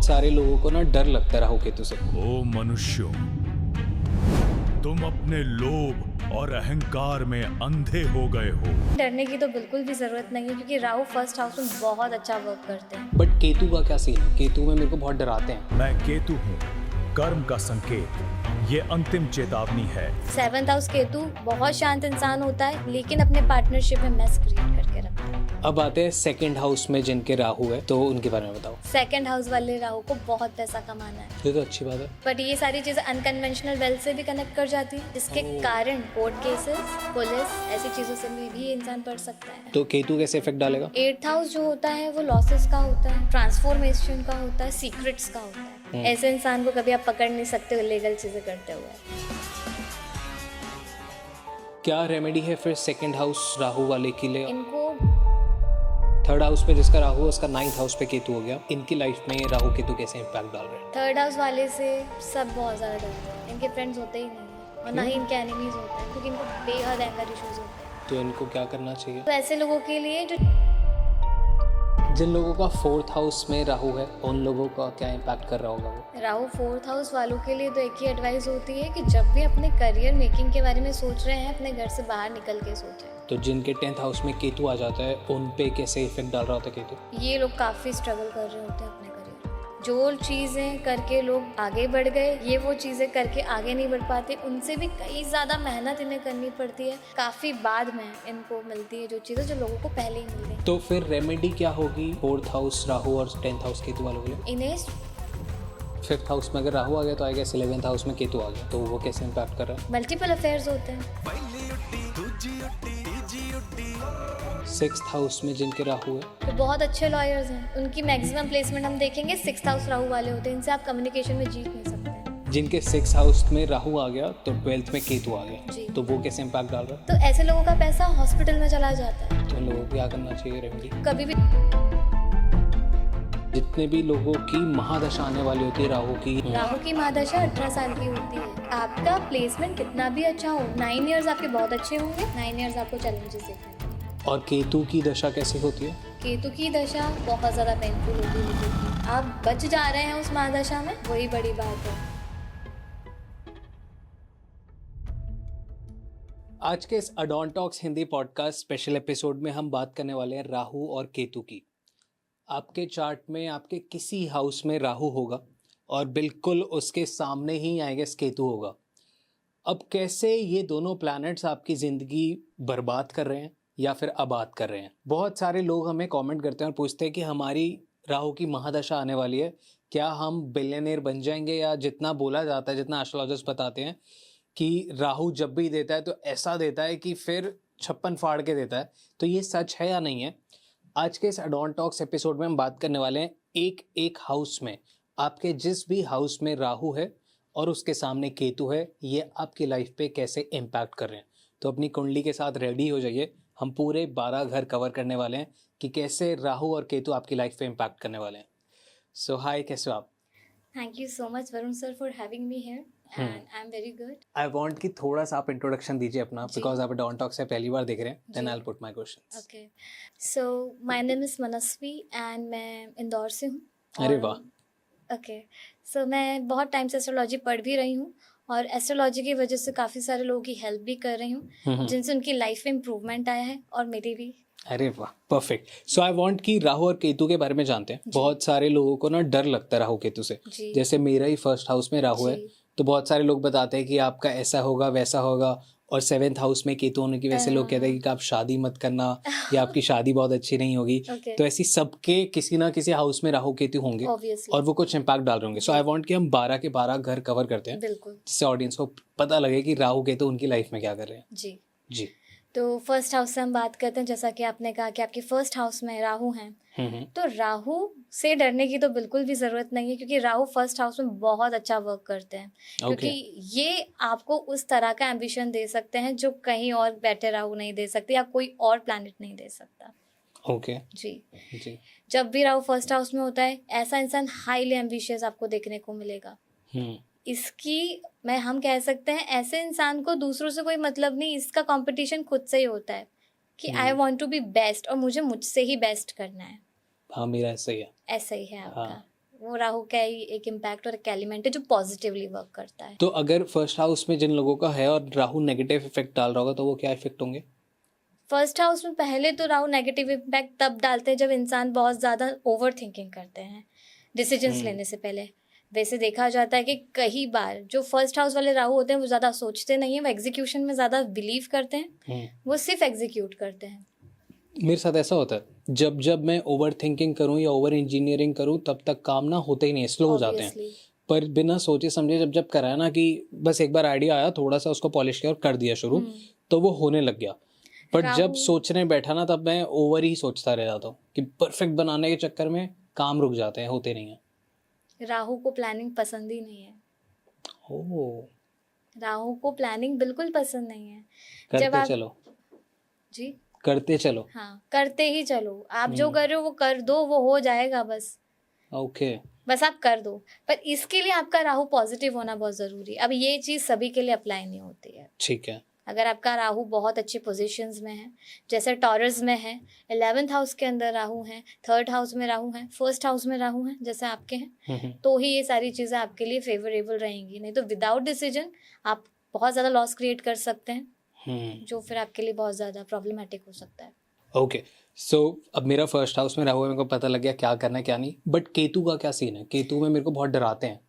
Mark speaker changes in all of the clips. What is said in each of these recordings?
Speaker 1: बहुत सारे लोगों को ना डर लगता है राहु केतु से।
Speaker 2: ओ मनुष्यों, तुम अपने लोभ और अहंकार में अंधे हो गए हो।
Speaker 3: डरने की तो बिल्कुल भी जरूरत नहीं है क्योंकि राहु फर्स्ट हाउस में बहुत अच्छा वर्क करते हैं।
Speaker 1: बट केतु का क्या सीन है? केतु में मेरे को बहुत डराते हैं।
Speaker 2: मैं केतु हूँ, कर्म का संकेत। ये अंतिम चेतावनी है।
Speaker 3: 7th हाउस केतु बहुत शांत इंसान होता है लेकिन अपने पार्टनरशिप में मैस क्रिएट करके रखता है।
Speaker 1: अब आते हैं सेकंड हाउस में जिनके राहु है, तो उनके बारे में बताओ।
Speaker 3: 2nd हाउस वाले राहु को बहुत पैसा कमाना है,
Speaker 1: ये तो अच्छी बात है।
Speaker 3: बट ये सारी चीजें अनकन्वेंशनल वेल्थ से भी कनेक्ट कर जाती है, जिसके कारण कोर्ट केसेस, पुलिस, ऐसी चीजों से भी इंसान पढ़ सकता है।
Speaker 1: तो केतु कैसे इफेक्ट डालेगा?
Speaker 3: 8th हाउस जो होता है वो लॉसेस का होता है, ट्रांसफॉर्मेशन का होता है, सीक्रेट्स का होता है। ऐसे इंसान को कभी आप पकड़ नहीं सकते इलीगल चीजें करते हुए।
Speaker 1: क्या रेमेडी है फिर सेकंड हाउस राहु वाले के लिए?
Speaker 3: इनको
Speaker 1: थर्ड हाउस पे जिसका राहु है उसका 9th हाउस पे केतु हो गया, इनकी लाइफ में राहु केतु कैसे इम्पैक्ट डाल रहे हैं?
Speaker 3: 3rd हाउस वाले से सब बहुत ज़्यादा डरते हैं, इनके फ्रेंड्स होते ही नहीं हैं और ना ही इनके एनिमीज होते हैं क्योंकि इनको बेहद एंगर इश्यूज होते हैं।
Speaker 1: तो इनको क्या करना चाहिए?
Speaker 3: तो ऐसे लोगों के लिए जो
Speaker 1: जिन लोगों का 4th हाउस में राहु है उन लोगों का क्या इम्पैक्ट कर रहा होगा वो?
Speaker 3: राहु 4th हाउस वालों के लिए तो एक ही एडवाइस होती है कि जब भी अपने करियर मेकिंग के बारे में सोच रहे हैं अपने घर से बाहर निकल के सोचें।
Speaker 1: तो जिनके 10th हाउस में केतु आ जाता है उन पे कैसे इफेक्ट डाल रहा होता है केतु?
Speaker 3: ये लोग काफ़ी स्ट्रगल कर रहे होते हैं अपने करियर में। जो चीज़ें करके लोग आगे बढ़ गए, ये वो चीज़ें करके आगे नहीं बढ़ पाते, उनसे भी कई ज़्यादा मेहनत इन्हें करनी पड़ती है, काफ़ी बाद में इनको मिलती है जो चीज़ें जो लोगों को पहले ही मिल गई।
Speaker 1: तो फिर रेमेडी क्या होगी 4th हाउस राहु और 10th हाउस केतु वालों के लिए?
Speaker 3: इन्हें
Speaker 1: 5th हाउस में अगर राहु आ गया तो आई गेस 11th हाउस में केतु आ गया, तो वो कैसे इम्पैक्ट कर रहा है?
Speaker 3: मल्टीपल अफेयर्स होते हैं।
Speaker 1: 6th हाउस में जिनके राहु है
Speaker 3: तो बहुत अच्छे लॉयर्स हैं, उनकी मैक्सिमम प्लेसमेंट हम देखेंगे 6th हाउस राहु वाले होते हैं, इनसे आप कम्युनिकेशन में जीत नहीं सकते हैं।
Speaker 1: जिनके 6th हाउस में राहु आ गया तो 12th में केतु आ गया,
Speaker 3: जी।
Speaker 1: तो वो कैसे इम्पैक्ट डाल रहा है?
Speaker 3: तो ऐसे लोगों का पैसा हॉस्पिटल में चला जाता है।
Speaker 1: तो उन लोगों को क्या करना चाहिए रेमेडी?
Speaker 3: कभी भी
Speaker 1: जितने भी लोगों की महादशा आने वाली होती है राहु की,
Speaker 3: राहु की महादशा 18 साल की होती है। आपका प्लेसमेंट कितना भी अच्छा हो, 9 इयर्स आपके बहुत अच्छे होंगे, 9 इयर्स आपको चैलेंजेस देखने को।
Speaker 1: और केतु की दशा कैसी होती है?
Speaker 3: केतु की दशा बहुत ज़्यादा पेनफुल होगी, लेकिन आप बच जा रहे हैं उस महादशा में, वही बड़ी बात है।
Speaker 1: आज के इस अडोंटॉक्स हिंदी पॉडकास्ट स्पेशल एपिसोड में हम बात करने वाले हैं राहु और केतु की। आपके चार्ट में आपके किसी हाउस में राहु होगा और बिल्कुल उसके सामने ही आई गेस केतु होगा। अब कैसे ये दोनों प्लैनेट्स आपकी ज़िंदगी बर्बाद कर रहे हैं या फिर आबाद कर रहे हैं? बहुत सारे लोग हमें कमेंट करते हैं और पूछते हैं कि हमारी राहु की महादशा आने वाली है, क्या हम बिलियनियर बन जाएंगे? या जितना बोला जाता है, जितना एस्ट्रोलॉजर्स बताते हैं कि राहु जब भी देता है तो ऐसा देता है कि फिर छप्पन फाड़ के देता है, तो ये सच है या नहीं है? आज के इस अडोंटॉक्स एपिसोड में हम बात करने वाले हैं एक हाउस में आपके जिस भी हाउस में राहु है और उसके सामने केतु है, ये आपकी लाइफ पे कैसे इम्पैक्ट कर रहे हैं। तो अपनी कुंडली के साथ रेडी हो जाइए, हम पूरे 12 घर कवर करने वाले हैं कि कैसे राहु और केतु आपकी लाइफ पे इम्पैक्ट करने वाले हैं। सो हाय, कैसे हो आप?
Speaker 3: Thank you so much Varun sir for having me here and I am very good.
Speaker 1: I want कि थोड़ा सा आप इंट्रोडक्शन दीजिए अपना, बिकॉज आप अडोंटॉक्स से पहली बार देख रहे हैं। Then I will put my questions.
Speaker 3: Okay, so my name is Manasvi and मैं इंदौर से हूँ।
Speaker 1: अरे वाह।
Speaker 3: ओके, सो मैं बहुत टाइम से एस्ट्रोलॉजी पढ़ भी रही हूँ और एस्ट्रोलॉजी की वजह से काफ़ी सारे लोगों की हेल्प भी कर रही हूँ, जिनसे उनकी लाइफ में इम्प्रूवमेंट आया है और मेरी भी।
Speaker 1: अरे वाह, परफेक्ट। सो आई वांट कि राहु और केतु के बारे में जानते हैं। बहुत सारे लोगों को ना डर लगता है राहु केतु से। जैसे मेरा ही 1st हाउस में राहु है, तो बहुत सारे लोग बताते हैं कि आपका ऐसा होगा वैसा होगा, और 7th हाउस में केतु होने की वजह से लोग कहते हैं कि आप शादी मत करना या आपकी शादी बहुत अच्छी नहीं होगी। तो ऐसी सबके किसी ना किसी हाउस में राहु केतु होंगे और वो कुछ इम्पैक्ट डाल रहे होंगे। सो आई वांट कि हम 12 के 12 घर कवर करते हैं, जिससे ऑडियंस को पता लगे कि राहु केतु उनकी लाइफ में क्या कर रहे हैं।
Speaker 3: जी
Speaker 1: जी।
Speaker 3: तो 1st हाउस से हम बात करते हैं। जैसा कि आपने कहा कि आपके 1st हाउस में राहु हैं, तो राहु से डरने की तो बिल्कुल भी ज़रूरत नहीं है क्योंकि राहु 1st हाउस में बहुत अच्छा वर्क करते हैं। क्योंकि ये आपको उस तरह का एम्बिशन दे सकते हैं जो कहीं और बैठे राहु नहीं दे सकते या कोई और प्लैनेट नहीं दे सकता।
Speaker 1: ओके
Speaker 3: जी। जब भी राहु 1st हाउस में होता है, ऐसा इंसान हाईली एम्बिशियस आपको देखने को मिलेगा। इसकी हम कह सकते हैं ऐसे इंसान को दूसरों से कोई मतलब नहीं, इसका कंपटीशन खुद से ही होता है कि I want to be best और मुझे मुझसे ही बेस्ट करना है।
Speaker 1: हाँ, मेरा ऐसा ही है।
Speaker 3: ऐसा ही है आपका। वो राहु का ही एक इम्पैक्ट और एक एलिमेंट है जो पॉजिटिवली वर्क करता है।
Speaker 1: तो अगर फर्स्ट हाउस में जिन लोगों का है और राहु नेगेटिव इफेक्ट डाल रहा होगा तो वो क्या इफेक्ट होंगे?
Speaker 3: फर्स्ट हाउस में पहले तो राहु नेगेटिव इम्पैक्ट तब डालते हैं जब इंसान बहुत ज़्यादा ओवर थिंकिंग करते हैं डिसीजंस लेने से पहले। वैसे देखा जाता है कि कई बार जो फर्स्ट हाउस वाले राहु होते हैं वो ज़्यादा सोचते नहीं है, वो एग्जीक्यूशन में ज़्यादा बिलीव करते हैं, वो सिर्फ एग्जीक्यूट करते हैं।
Speaker 1: मेरे साथ ऐसा होता है, जब जब मैं ओवर थिंकिंग करूँ या ओवर इंजीनियरिंग करूँ तब तक काम ना होते ही नहीं, स्लो हो जाते हैं।
Speaker 3: Obviously.
Speaker 1: पर बिना सोचे समझे जब जब कराया ना कि बस एक बार आइडिया आया, थोड़ा सा उसको पॉलिश किया और कर दिया शुरू, तो वो होने लग गया। पर जब सोचने बैठा ना तब मैं ओवर ही सोचता रह जाता हूँ कि परफेक्ट बनाने के चक्कर में काम रुक जाते हैं, होते नहीं है।
Speaker 3: राहु को प्लानिंग पसंद ही नहीं है।
Speaker 1: ओह,
Speaker 3: राहु को प्लानिंग बिल्कुल पसंद नहीं है।
Speaker 1: करते चलो
Speaker 3: जी,
Speaker 1: करते चलो।
Speaker 3: हाँ, करते ही चलो। आप जो कर रहे हो वो कर दो, वो हो जाएगा बस।
Speaker 1: ओके,
Speaker 3: बस आप कर दो। पर इसके लिए आपका राहु पॉजिटिव होना बहुत जरूरी है। अब ये चीज सभी के लिए अप्लाई नहीं होती है।
Speaker 1: ठीक है।
Speaker 3: अगर आपका राहु बहुत अच्छे पोजीशंस में है, जैसे टॉरस में है, 11th हाउस के अंदर राहु है, 3rd हाउस में राहु है, 1st हाउस में राहु है, जैसे आपके हैं, तो ही ये सारी चीज़ें आपके लिए फेवरेबल रहेंगी। नहीं तो विदाउट डिसीजन आप बहुत ज़्यादा लॉस क्रिएट कर सकते हैं, जो फिर आपके लिए बहुत ज़्यादा प्रॉब्लमेटिक हो सकता है।
Speaker 1: ओके, सो अब मेरा फर्स्ट हाउस में राहु है, मेरे को पता लग गया क्या करना है क्या नहीं। बट केतु का क्या सीन है? केतु में मेरे को बहुत डराते हैं,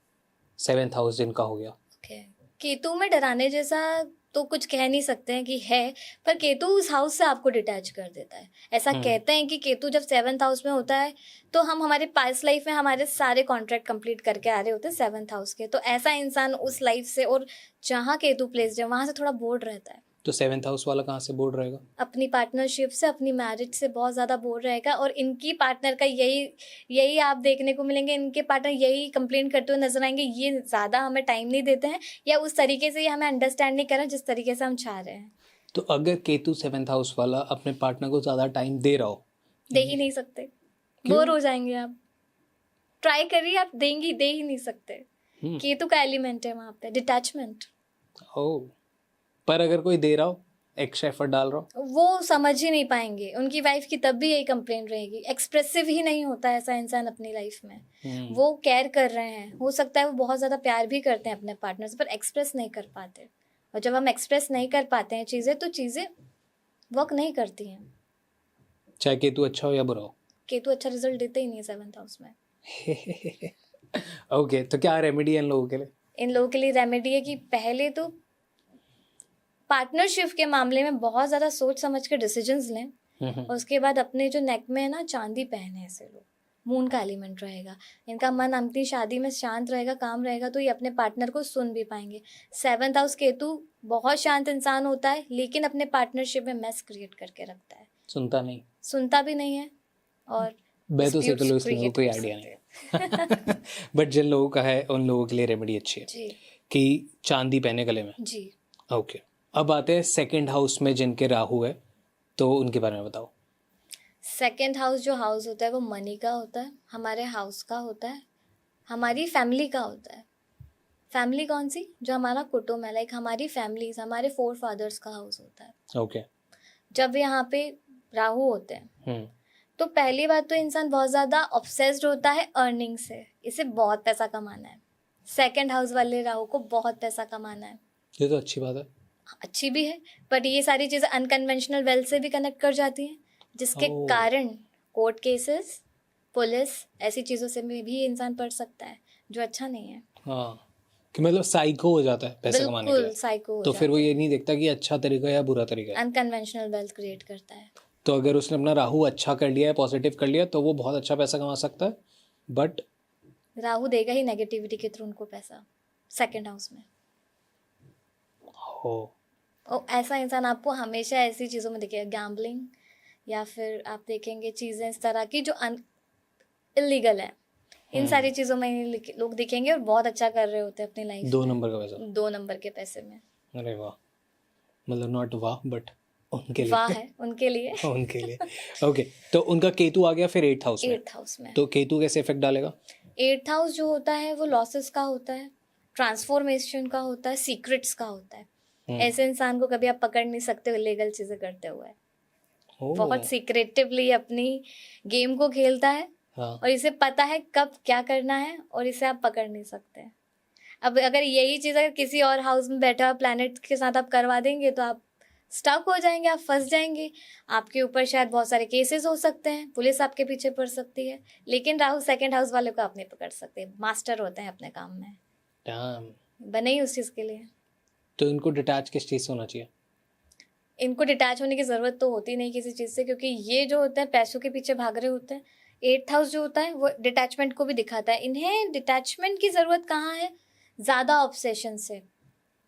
Speaker 1: 7th हाउस जिनका हो गया।
Speaker 3: ओके, केतु में डराने जैसा तो कुछ कह नहीं सकते हैं कि है, पर केतु उस हाउस से आपको डिटैच कर देता है। ऐसा कहते हैं कि केतु जब 7th हाउस में होता है तो हम हमारे पास्ट लाइफ में हमारे सारे कॉन्ट्रैक्ट कंप्लीट करके आ रहे होते हैं 7th हाउस के, तो ऐसा इंसान उस लाइफ से और जहाँ केतु प्लेस्ड है वहाँ से थोड़ा बोर्ड रहता है।
Speaker 1: तो 7th हाउस वाला कहाँ से बोर्ड रहेगा? अपनी
Speaker 3: पार्टनरशिप से, अपनी मैरिज से बहुत ज़्यादा बोर्ड रहेगा। और इनकी पार्टनर का यही आप देखने को मिलेंगे, इनके पार्टनर यही कंप्लेंट करते हुए नजर आएंगे, ये ज़्यादा हमें टाइम नहीं देते हैं या उस तरीके से ये हमें अंडरस्टैंड नहीं कर रहे जिस तरीके से हम चाह रहे हैं।
Speaker 1: तो अगर केतु 7th हाउस वाला अपने पार्टनर को ज़्यादा टाइम दे रहा हो?
Speaker 3: दे ही नहीं सकते, बोर हो जाएंगे आप। ट्राई करिए, आप दे ही नहीं सकते। केतु का एलिमेंट है वहाँ पे, डिटैचमेंट।
Speaker 1: ओह, पर अगर कोई दे रहा हो, एक्स्ट्रा एफर्ट डाल रहा हो,
Speaker 3: वो समझ ही नहीं पाएंगे। उनकी वाइफ की तब भी यही कंप्लेंट रहेगी, एक्सप्रेसिव ही नहीं होता ऐसा इंसान अपनी लाइफ में। वो केयर कर रहे हैं, हो सकता है वो बहुत ज़्यादा प्यार भी करते हैं अपने पार्टनर से, पर एक्सप्रेस नहीं कर पाते। और जब हम एक्सप्रेस नहीं कर पाते हैं चीज़ें, तो चीज़ें वर्क नहीं करती हैं,
Speaker 1: चाहे केतु अच्छा हो या बुरा हो।
Speaker 3: केतु अच्छा रिजल्ट देते ही नहीं है 7th हाउस में।
Speaker 1: ओके, तो क्या रेमेडी है इन लोगों के लिए?
Speaker 3: इन लोगों के लिए रेमेडी है कि पहले तो पार्टनरशिप के मामले में बहुत ज़्यादा सोच समझ कर डिसीजंस लें। और उसके बाद अपने जो नेक में है ना चांदी पहने ऐसे लोग, मून का एलिमेंट रहेगा, इनका मन अपनी शादी में शांत रहेगा, काम रहेगा, तो ये अपने पार्टनर को सुन भी पाएंगे। 7th हाउस केतु बहुत शांत इंसान होता है, लेकिन अपने पार्टनरशिप में मैस क्रिएट करके रखता है। सुनता भी नहीं है और
Speaker 1: मैं तो सेटल हूँ, इसलिए कोई आइडिया नहीं। बट जिन लोगों का है उन लोगों के लिए रेमेडी अच्छी है
Speaker 3: जी,
Speaker 1: कि चांदी पहने गले में।
Speaker 3: जी।
Speaker 1: ओके, अब आते हैं 2nd हाउस में जिनके राहु है, तो उनके बारे में बताओ।
Speaker 3: 2nd हाउस जो हाउस होता है वो मनी का होता है, हमारे हाउस का होता है, हमारी फैमिली का होता है। फैमिली कौन सी? जो हमारा कुटुंब है, लाइक हमारी फैमिलीज, हमारे 4 फादर्स का हाउस होता है।
Speaker 1: ओके,
Speaker 3: जब यहाँ पे राहु होते हैं तो पहली बात तो इंसान बहुत ज़्यादा ऑब्सेस्ड होता है अर्निंग से, इसे बहुत पैसा कमाना है। 2nd हाउस वाले राहु को बहुत पैसा कमाना है।
Speaker 1: ये तो अच्छी बात है।
Speaker 3: अच्छी भी है, बट ये सारी चीज़ें अनकन्वेंशनल वेल्थ से भी कनेक्ट कर जाती हैं, जिसके कारण कोर्ट केसेस, पुलिस, ऐसी चीज़ों से में भी इंसान पढ़ सकता है, जो अच्छा नहीं है।
Speaker 1: हाँ, कि मतलब साइको हो जाता है पैसे कमाने के लिए।
Speaker 3: बिल्कुल साइको हो
Speaker 1: तो फिर वो
Speaker 3: जाता
Speaker 1: ये नहीं देखता कि अच्छा तरीका है या बुरा तरीका है।
Speaker 3: अनकन्वेंशनल वेल्थ क्रिएट करता है।
Speaker 1: तो अगर उसने अपना राहु अच्छा कर लिया है, पॉजिटिव कर लिया, तो वो बहुत अच्छा पैसा कमा सकता है। बट
Speaker 3: राहु देगा ही नेगेटिविटी के थ्रू उनको पैसा 2nd हाउस में।
Speaker 1: हो,
Speaker 3: और ऐसा इंसान आपको हमेशा ऐसी चीज़ों में दिखेगा, गैम्बलिंग, या फिर आप देखेंगे चीज़ें इस तरह की जो इलीगल है, इन सारी चीज़ों में लोग दिखेंगे और बहुत अच्छा कर रहे होते हैं अपनी लाइफ।
Speaker 1: 2 नंबर का पैसा,
Speaker 3: 2 नंबर के पैसे में।
Speaker 1: अरे वाह, मतलब नॉट वाह बट उनके लिए
Speaker 3: वाह है उनके लिए।
Speaker 1: उनके लिए। ओके, तो उनका केतु आ गया फिर 8th हाउस में।
Speaker 3: 8th हाउस में
Speaker 1: तो केतु कैसे इफेक्ट डालेगा?
Speaker 3: 8th हाउस जो होता है वो लॉसेस का होता है, ट्रांसफॉर्मेशन का होता है, सीक्रेट्स का होता है। ऐसे इंसान को कभी आप पकड़ नहीं सकते इलीगल चीजें करते हुए। बहुत सीक्रेटिवली अपनी गेम को खेलता है,
Speaker 1: हाँ
Speaker 3: और इसे पता है कब क्या करना है और इसे आप पकड़ नहीं सकते। अब अगर यही चीज़ अगर किसी और हाउस में बैठा हुआ प्लैनेट के साथ आप करवा देंगे तो आप स्टक हो जाएंगे, आप फंस जाएंगे, आपके ऊपर शायद बहुत सारे केसेस हो सकते हैं, पुलिस आपके पीछे पड़ सकती है। लेकिन राहु सेकंड हाउस वाले को आप नहीं पकड़ सकते, मास्टर होते हैं अपने काम में,
Speaker 1: damn।
Speaker 3: बने ही उस चीज़ के लिए।
Speaker 1: तो इनको डिटैच किस चीज़ से होना चाहिए?
Speaker 3: इनको डिटैच होने की ज़रूरत तो होती नहीं किसी चीज़ से, क्योंकि ये जो होते हैं पैसों के पीछे भाग रहे होते हैं। 8th हाउस जो होता है वो डिटैचमेंट को भी दिखाता है। इन्हें डिटैचमेंट की ज़रूरत कहाँ है? ज़्यादा ऑब्सेशन से,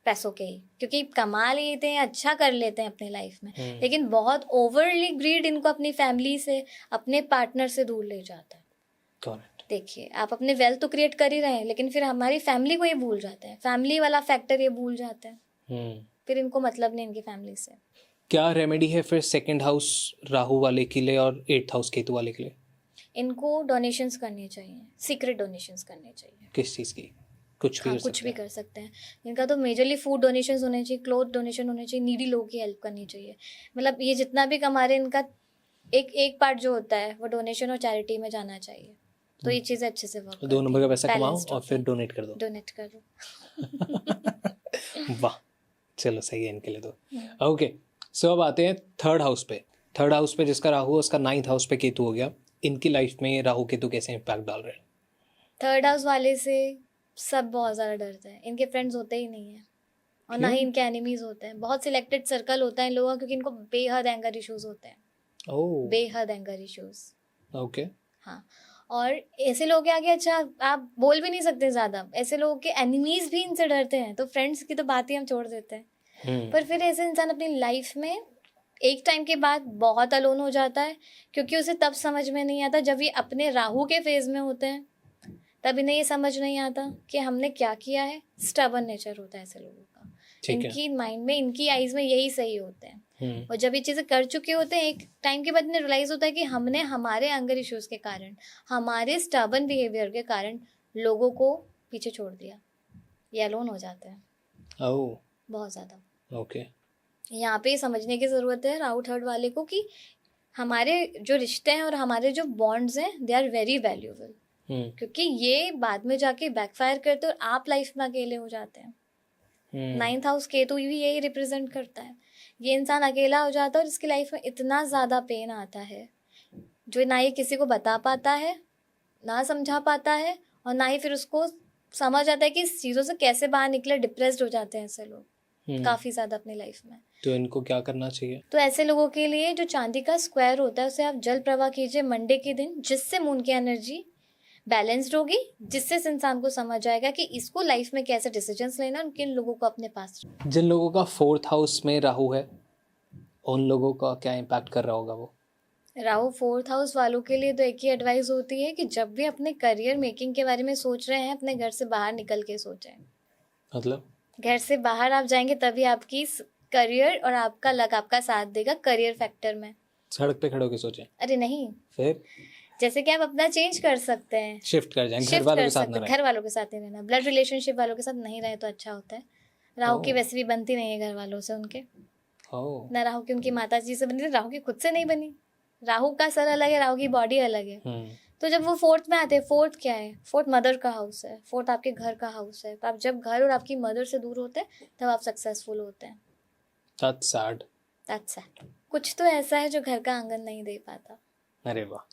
Speaker 3: पैसों के ही, क्योंकि कमा लेते हैं, अच्छा कर लेते हैं अपनी लाइफ में, लेकिन बहुत ओवरली ग्रीड इनको अपनी फैमिली से, अपने पार्टनर से दूर ले जाता है।
Speaker 1: करेक्ट।
Speaker 3: देखिए, आप अपने वेल्थ तो क्रिएट कर ही रहे हैं, लेकिन फिर हमारी फैमिली को ये भूल जाते हैं, फैमिली वाला फैक्टर ये भूल जाते हैं। फिर इनको मतलब नहीं इनकी फैमिली से।
Speaker 1: क्या रेमेडी है फिर सेकंड हाउस राहु वाले के लिए और 8th हाउस केतु वाले के लिए?
Speaker 3: इनको डोनेशंस करनी चाहिए, सीक्रेट डोनेशंस करने चाहिए।
Speaker 1: किस चीज़ की? कुछ भी
Speaker 3: हाँ,
Speaker 1: कर
Speaker 3: कुछ
Speaker 1: सकते
Speaker 3: भी
Speaker 1: हैं?
Speaker 3: कर सकते हैं। इनका तो मेजरली फूड डोनेशंस होने चाहिए, क्लोथ डोनेशन होने चाहिए, नीडी लोगों की हेल्प करनी चाहिए। मतलब ये जितना भी कमा रहे हैं, इनका एक पार्ट जो होता है वो डोनेशन और चैरिटी में जाना चाहिए। तो ये चीज़ें अच्छे से वर्क
Speaker 1: 2 नंबर का पैसा कमाओ
Speaker 3: Balanced
Speaker 1: और
Speaker 3: होती
Speaker 1: फिर
Speaker 3: है।
Speaker 1: डोनेट कर दो।
Speaker 3: डोनेट करो।
Speaker 1: वाह, चलो सही है इनके लिए तो। ओके, सो अब आते हैं थर्ड हाउस पे। थर्ड हाउस पे जिसका राहु है उसका 9th हाउस पे केतु हो गया। इनकी लाइफ में राहु केतु कैसे इम्पैक्ट डाल रहे हैं?
Speaker 3: थर्ड हाउस वाले से सब बहुत ज़्यादा डरते हैं। इनके फ्रेंड्स होते ही नहीं हैं और ना ही इनके एनिमीज होते हैं। बहुत सिलेक्टेड सर्कल होता है इन लोगों का, क्योंकि इनको बेहद एंगर इश्यूज होते हैं।
Speaker 1: ओह,
Speaker 3: बेहद एंगर इश्यूज।
Speaker 1: ओके।
Speaker 3: हाँ, और ऐसे लोग के आगे अच्छा आप बोल भी नहीं सकते ज़्यादा। ऐसे लोगों के एनिमीज भी इनसे डरते हैं, तो फ्रेंड्स की तो बात ही हम छोड़ देते हैं। पर फिर ऐसे इंसान अपनी लाइफ में एक टाइम के बाद बहुत अलोन हो जाता है, क्योंकि उसे तब समझ में नहीं आता जब ये अपने राहु के फेज में होते हैं, तब इन्हें ये समझ नहीं आता कि हमने क्या किया है। स्टबर्न नेचर होता है ऐसे लोगों का।
Speaker 1: ठीक है।
Speaker 3: इनकी माइंड में, इनकी आईज में यही सही होते हैं। और जब ये चीज़ें कर चुके होते हैं, एक टाइम के बाद इन्हें रियलाइज होता है कि हमने हमारे एंगर इश्यूज के कारण, हमारे स्टबर्न बिहेवियर के कारण लोगों को पीछे छोड़ दिया। ये अलोन हो जाते हैं
Speaker 1: ओह,
Speaker 3: बहुत ज़्यादा।
Speaker 1: ओके।
Speaker 3: यहाँ पे समझने की ज़रूरत है राहु थर्ड वाले को कि हमारे जो रिश्ते हैं और हमारे जो बॉन्ड्स हैं, दे आर वेरी वैल्यूएबल। क्योंकि ये बाद में जाके बैकफायर करते हैं और आप लाइफ में अकेले हो जाते हैं। 9th हाउस केतु भी यही रिप्रेजेंट करता है। ये इंसान अकेला हो जाता है और इसकी लाइफ में इतना ज़्यादा पेन आता है जो ना ये किसी को बता पाता है, ना समझा पाता है, और ना ही फिर उसको समझ आता है कि इस चीज़ों से कैसे बाहर निकले। डिप्रेस्ड हो जाते हैं ऐसे लोग काफ़ी ज़्यादा अपनी लाइफ में।
Speaker 1: तो इनको क्या करना चाहिए?
Speaker 3: तो ऐसे लोगों के लिए जो चांदी का स्क्वायर होता है उसे आप जल प्रवाह कीजिए मंडे के दिन, जिससे मून की एनर्जी बैलेंस्ड होगी, जिससे इस इंसान को समझ आएगा कि इसको लाइफ में कैसे डिसीजंस लेना है, किन लोगों को अपने पास।
Speaker 1: जिन लोगों का 4th हाउस में राहु है, उन लोगों का क्या इम्पैक्ट कर रहा होगा वो?
Speaker 3: राहु 4th हाउस वालों के लिए तो एक ही एडवाइस होती है कि जब भी अपने करियर मेकिंग के बारे में सोच रहे हैं, अपने घर से बाहर निकल के सोचें।
Speaker 1: मतलब
Speaker 3: घर से बाहर आप जाएंगे तभी आपकी करियर और आपका लक आपका साथ देगा करियर फैक्टर में।
Speaker 1: सड़क पे खड़े होके सोचें?
Speaker 3: अरे नहीं,
Speaker 1: फिर
Speaker 3: जैसे कि आप अपना चेंज कर सकते हैं,
Speaker 1: शिफ्ट कर जाएं, घर
Speaker 3: शिफ्ट
Speaker 1: वालों
Speaker 3: कर
Speaker 1: के साथ ना
Speaker 3: सकते हैं।
Speaker 1: रहें।
Speaker 3: घर वालों के साथ नहीं रहना, ब्लड रिलेशनशिप वालों के साथ नहीं रहे तो अच्छा होता है। राहु की वैसे भी बनती नहीं है घर वालों से उनके,
Speaker 1: ओह,
Speaker 3: ना राहु की उनकी माता जी से बनी, राहु की खुद से नहीं बनी। राहु का सर अलग है, राहु की बॉडी अलग है। तो जब वो 4th में आते हैं, 4th क्या है? 4th मदर का हाउस है, 4th आपके घर का हाउस है। तो आप जब घर और आपकी मदर से दूर होते हैं तब आप सक्सेसफुल होते हैं।
Speaker 1: That's sad.
Speaker 3: That's sad. कुछ तो ऐसा है जो घर का आंगन नहीं दे पाता।
Speaker 1: अरे वाह,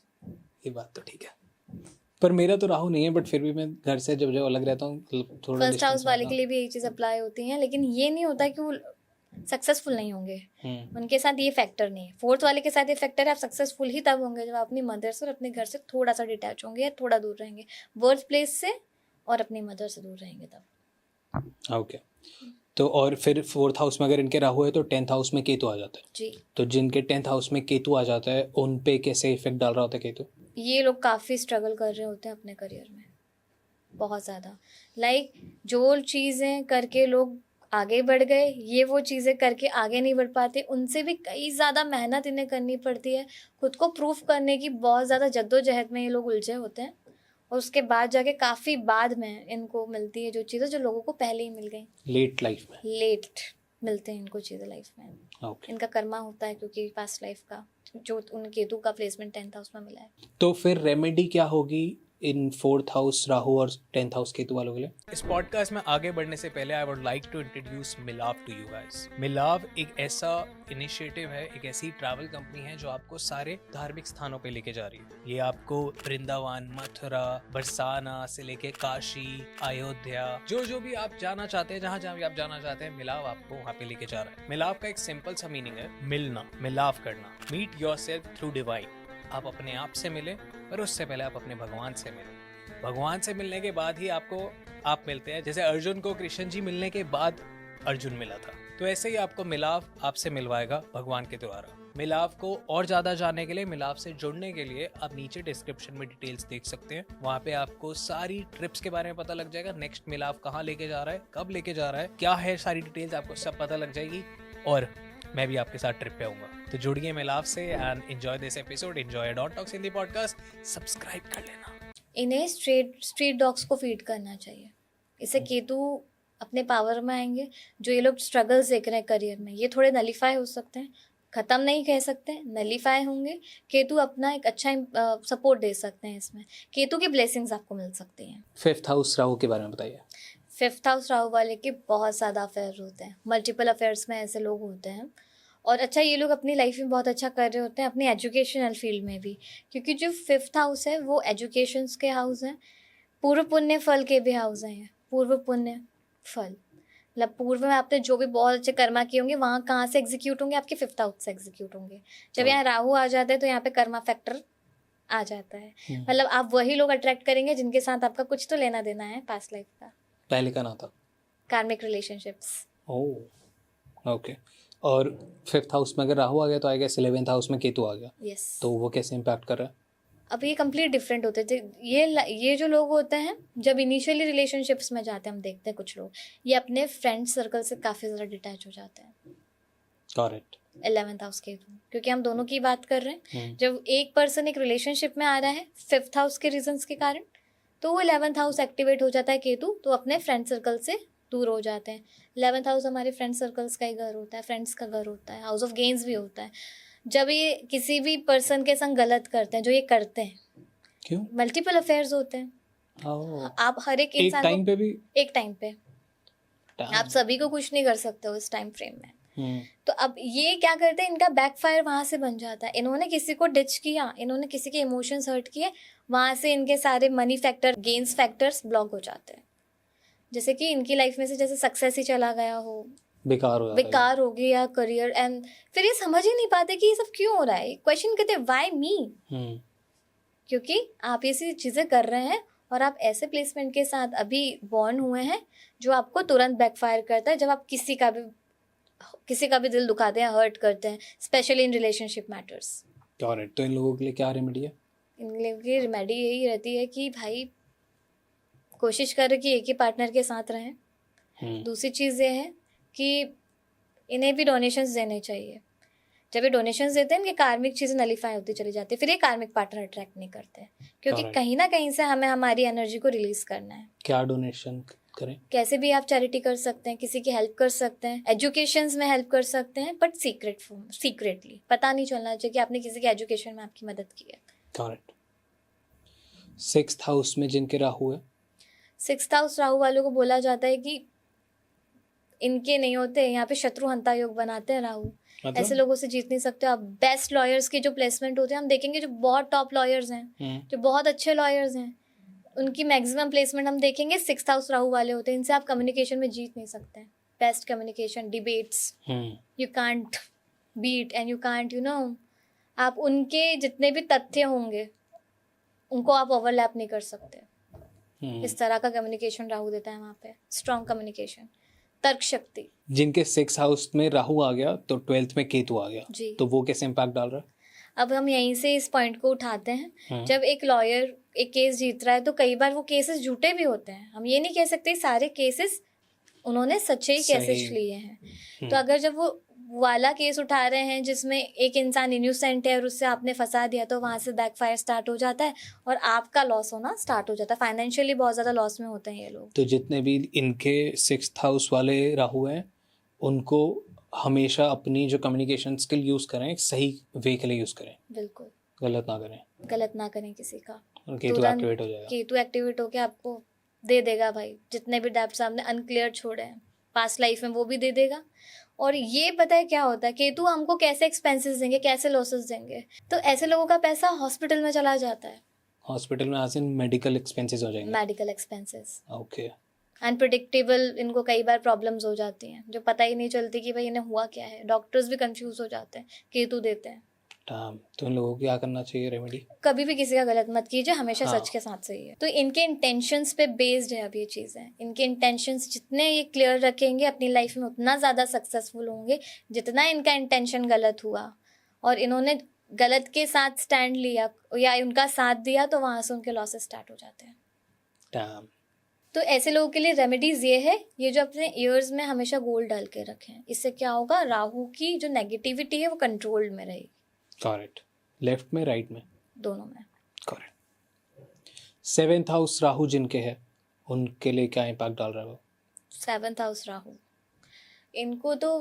Speaker 1: ये बात तो ठीक है। पर मेरा तो राहु नहीं है, बट फिर भी मैं घर से जब जब अलग रहता हूँ थोड़ा
Speaker 3: फर्स्ट हाउस वाले के लिए भी यही चीज़ अप्लाई होती है, लेकिन ये नहीं होता कि वो सक्सेसफुल नहीं होंगे। उनके साथ ये फैक्टर नहीं है। 4th वाले के साथ ये फैक्टर है, आप सक्सेसफुल ही तब होंगे जब आप अपनी मदर से और अपने घर से थोड़ा सा डिटैच होंगे या थोड़ा दूर रहेंगे, बर्थ प्लेस से और अपनी मदर से दूर रहेंगे तब।
Speaker 1: ओके। तो और फिर 4th हाउस में अगर इनके राहु है तो 10th हाउस में केतु आ जाता है
Speaker 3: जी।
Speaker 1: तो जिनके 10th हाउस में केतु आ जाता है उन पे कैसे इफेक्ट डाल रहा होता है केतु?
Speaker 3: ये लोग काफ़ी स्ट्रगल कर रहे होते हैं अपने करियर में, बहुत ज़्यादा। लाइक जो चीज़ें करके लोग आगे बढ़ गए, ये वो चीज़ें करके आगे नहीं बढ़ पाते। उनसे भी कई ज़्यादा मेहनत इन्हें करनी पड़ती है, खुद को प्रूफ करने की बहुत ज़्यादा जद्दोजहद में ये लोग उलझे होते हैं, और उसके बाद जाके काफ़ी बाद में इनको मिलती है जो चीज़ें जो लोगों को पहले ही मिल गई।
Speaker 1: लेट लाइफ में
Speaker 3: लेट मिलते हैं इनको चीज़ें लाइफ में।
Speaker 1: ओके।
Speaker 3: इनका कर्मा होता है क्योंकि पास्ट लाइफ का। जो उन केतु का प्लेसमेंट 10th हाउस में मिला है।
Speaker 1: तो फिर रेमेडी क्या होगी इन 4th हाउस राहु और 10th हाउस केतु वालों के लिए?
Speaker 4: इस पॉडकास्ट में आगे बढ़ने से पहले I would like to introduce मिलाव टू यू गाइस। मिलाव एक ऐसा इनिशिएटिव है, एक ऐसी ट्रैवल कंपनी है जो आपको सारे धार्मिक स्थानों पे लेके जा रही है। ये आपको वृंदावन, मथुरा, बरसाना से लेके काशी, अयोध्या, जो भी आप जाना चाहते हैं, जहाँ भी आप जाना चाहते हैं, मिलाव आपको वहाँ पे लेके जा रहा है। मिलाव का एक सिंपल सा मीनिंग है मिलना, मिलाव करना, मीट योरसेल्फ थ्रू डिवाइन। आप अपने आप से मिले, पर उससे पहले आप अपने भगवान से मिले। भगवान से मिलने के बाद ही आपको आप मिलते हैं। जैसे अर्जुन को कृष्ण जी मिलने के बाद अर्जुन मिला था, तो ऐसे ही आपको मिलाव आपसे मिलवाएगा भगवान के द्वारा। मिलाव को और ज्यादा जानने के लिए, मिलाव से जुड़ने के लिए आप नीचे डिस्क्रिप्शन में डिटेल्स देख सकते हैं। वहाँ पे आपको सारी ट्रिप्स के बारे में पता लग जाएगा। नेक्स्ट मिलाव कहाँ लेके जा रहा है, कब लेके जा रहा है, क्या है, सारी डिटेल्स आपको सब पता लग जाएगी। और मैं भी आपके साथ ट्रिप पे आऊंगा। तो जुड़िए मिलाव से and enjoy this episode, enjoy dot talks Hindi podcast. Subscribe कर लेना।
Speaker 3: इन्हें स्ट्रीट डॉग्स को फीड करना चाहिए। इससे केतु अपने पावर में आएंगे। जो ये लोग स्ट्रगल्स देख रहे हैं करियर में, ये थोड़े नलीफाई हो सकते हैं, ख़त्म नहीं कह सकते, नलीफाई होंगे। केतु अपना एक अच्छा सपोर्ट दे सकते हैं। इसमें केतु की ब्लेसिंग्स आपको मिल सकती हैं।
Speaker 1: 5th हाउस राहु के बारे में बताइए।
Speaker 3: 5th हाउस राहु वाले के बहुत ज़्यादा अफेयर होते हैं। मल्टीपल अफेयर्स में ऐसे लोग होते हैं। और अच्छा, ये लोग अपनी लाइफ में बहुत अच्छा कर रहे होते हैं, अपनी एजुकेशनल फील्ड में भी, क्योंकि जो 5th हाउस है वो एजुकेशंस के हाउस हैं। पूर्व पुण्य फल के भी हाउस हैं। पूर्व पुण्य फल मतलब पूर्व में आपने जो भी बहुत अच्छे कर्मा किए होंगे, वहाँ कहाँ से एग्जीक्यूट होंगे? आपके 5th हाउस से एग्जीक्यूट होंगे। जब यहाँ राहु आ जाता है तो यहाँ पे कर्मा फैक्टर आ जाता है। मतलब आप वही लोग अट्रैक्ट करेंगे जिनके साथ आपका कुछ तो लेना देना है पास्ट लाइफ का।
Speaker 1: पहले का ना था
Speaker 3: कार्मिक रिलेशनशिप्स।
Speaker 1: Oh okay. और 5th हाउस में अगर राहु आ गया तो आई गेस 11th हाउस में केतु आ गया।
Speaker 3: यस।
Speaker 1: तो वो कैसे इम्पैक्ट कर रहा है?
Speaker 3: अब ये कंप्लीट डिफरेंट होते थे। ये जो लोग होते हैं, जब इनिशियली रिलेशनशिप्स में जाते हैं, हम देखते हैं कुछ लोग ये अपने फ्रेंड सर्कल से काफ़ी ज़्यादा डिटैच हो जाते हैं।
Speaker 1: करेक्ट।
Speaker 3: 11th हाउस के थ्रू, क्योंकि हम दोनों की बात कर रहे हैं। जब एक पर्सन एक रिलेशनशिप में आ रहा है 5th हाउस के रीजंस के कारण, तो वो 11th हाउस एक्टिवेट हो जाता है केतु, तो अपने फ्रेंड सर्कल से दूर हो जाते हैं। 11th हाउस हमारे फ्रेंड सर्कल्स का ही घर होता है, फ्रेंड्स का घर होता है, हाउस ऑफ गेन्स भी होता है। जब ये किसी भी पर्सन के संग गलत करते हैं, जो ये करते हैं,
Speaker 1: क्यों?
Speaker 3: मल्टीपल अफेयर्स होते हैं। आप हर एक इंसान
Speaker 1: टाइम पे भी
Speaker 3: एक टाइम पे आप सभी को कुछ नहीं कर सकते हो इस टाइम फ्रेम में। तो अब ये क्या करते हैं, इनका बैकफायर वहाँ से बन जाता है। इन्होंने किसी को डिच किया, इन्होंने किसी के इमोशंस हर्ट किए, वहाँ से इनके सारे money factor, gains factors block हो जाते हैं। जैसे कि इनकी लाइफ में से जैसे सक्सेस ही चला गया हो, बेकार हो गया करियर, एंड फिर ये समझ ही नहीं पाते कि ये सब क्यों हो रहा है। क्वेश्चन करते व्हाई मी, क्योंकि आप ये सी चीज़ें कर रहे हैं और आप ऐसे प्लेसमेंट के साथ अभी बॉर्न हुए हैं जो आपको तुरंत बैकफायर करता है। जब आप किसी का भी दिल दुखाते हैं, हर्ट करते हैं, specially in relationship matters.
Speaker 1: Correct. तो इन लोगों के लिए क्या रेमेडी है?
Speaker 3: इन लोगों की रेमेडी यही रहती है कि भाई कोशिश करें कि एक ही पार्टनर के साथ रहें। दूसरी चीज़ ये है कि इन्हें भी डोनेशंस देने चाहिए। जब ये डोनेशंस देते हैं, इनकी कार्मिक चीज़ें नलीफाई होती चली जाती है, फिर ये कार्मिक पार्टनर अट्रैक्ट नहीं करते, क्योंकि कहीं ना कहीं से हमें हमारी एनर्जी को रिलीज करना है।
Speaker 1: क्या डोनेशन करें? कैसे
Speaker 3: भी आप चैरिटी कर सकते हैं, किसी की हेल्प कर सकते हैं, एजुकेशंस में हेल्प कर सकते हैं, बट सीक्रेटली पता नहीं चलना चाहिए कि आपने किसी के एजुकेशन में आपकी मदद की है।
Speaker 1: करेक्ट। 6th हाउस में जिनके राहु है,
Speaker 3: 6th हाउस राहु वालों को बोला जाता है कि इनके नहीं होते, यहाँ पे शत्रु हंता योग बनाते हैं राहु। ऐसे लोगों से जीत नहीं सकते आप। बेस्ट लॉयर्स के जो प्लेसमेंट होते हैं, हम देखेंगे जो बहुत टॉप लॉयर्स हैं, जो बहुत अच्छे लॉयर्स हैं, उनकी मैक्सिमम प्लेसमेंट हम देखेंगे 6th हाउस राहु वाले होते हैं। इनसे आप कम्युनिकेशन में जीत नहीं सकते हैं। Best communication, debates, you can't beat and you can't आप उनके जितने भी तथ्य होंगे उनको आप ओवरलैप नहीं कर सकते। इस तरह का कम्युनिकेशन राहु देता है वहाँ पे। स्ट्रॉन्ग कम्युनिकेशन, तर्क शक्ति।
Speaker 1: जिनके 6th हाउस में राहु आ गया तो 12th में केतु आ गया जी, तो वो कैसे इम्पैक्ट डाल रहा है?
Speaker 3: अब हम यहीं से इस पॉइंट को उठाते हैं। जब एक लॉयर एक केस जीत रहा है तो कई बार वो केसेस झूठे भी होते हैं। हम ये नहीं कह सकते सारे केसेस उन्होंने सच्चे ही केसेस लिए हैं। तो अगर जब वो वाला केस उठा रहे हैं जिसमें एक इंसान इनोसेंट है और उससे आपने फंसा दिया, तो वहाँ से बैकफायर स्टार्ट हो जाता है और आपका लॉस होना स्टार्ट हो जाता है। फाइनेंशियली बहुत ज़्यादा लॉस में होते हैं ये लोग।
Speaker 1: तो जितने भी इनके 6th हाउस वाले राहु हैं, उनको हमेशा अपनी जो कम्युनिकेशन स्किल यूज़ करें एक सही वे के लिए यूज़ करें,
Speaker 3: बिल्कुल
Speaker 1: गलत ना करें
Speaker 3: किसी का।
Speaker 1: और केतु
Speaker 3: तुरंत
Speaker 1: एक्टिवेट हो जाएगा।
Speaker 3: केतु एक्टिवेट होके आपको दे देगा भाई, जितने भी डेब्ट्स आपने अनक्लियर छोड़े हैं पास्ट लाइफ में वो भी दे देगा। और ये पता है क्या होता है, केतु हमको कैसे एक्सपेंसेस देंगे, कैसे लॉसेस देंगे, तो ऐसे लोगों का पैसा हॉस्पिटल में चला जाता है।
Speaker 1: हॉस्पिटल में आज मेडिकल एक्सपेंसेस हो जाएंगे।
Speaker 3: Medical expenses
Speaker 1: okay.
Speaker 3: अनप्रिडिक्टेबल, इनको कई बार प्रॉब्लम्स हो जाती हैं जो पता ही नहीं चलती कि भाई इन्हें हुआ क्या है। डॉक्टर्स भी कंफ्यूज हो जाते हैं, केतु देते हैं।
Speaker 1: तो इन लोगों को क्या करना चाहिए रेमेडी?
Speaker 3: कभी भी किसी का गलत मत कीजिए, हमेशा
Speaker 1: हाँ।
Speaker 3: सच के साथ सही है। तो इनके इंटेंशंस पे बेस्ड है अब ये चीज़ें। इनके इंटेंशंस जितने ये क्लियर रखेंगे अपनी लाइफ में उतना ज़्यादा सक्सेसफुल होंगे, जितना इनका इंटेंशन गलत हुआ और इन्होंने गलत के साथ स्टैंड लिया या उनका साथ दिया तो वहाँ से उनके लॉसेस स्टार्ट हो जाते हैं।
Speaker 1: Damn.
Speaker 3: तो ऐसे लोगों के लिए रेमेडीज ये है, ये जो अपने ईयर्स में हमेशा गोल्ड डाल के रखें। इससे क्या होगा, राहु की जो नेगेटिविटी है वो कंट्रोल्ड में रहेगी।
Speaker 1: करेक्ट। लेफ्ट में, राइट में?
Speaker 3: दोनों में।
Speaker 1: करेक्ट। 7th हाउस राहु जिनके है उनके लिए क्या इम्पैक्ट डाल रहा है वो?
Speaker 3: 7th हाउस राहु, इनको तो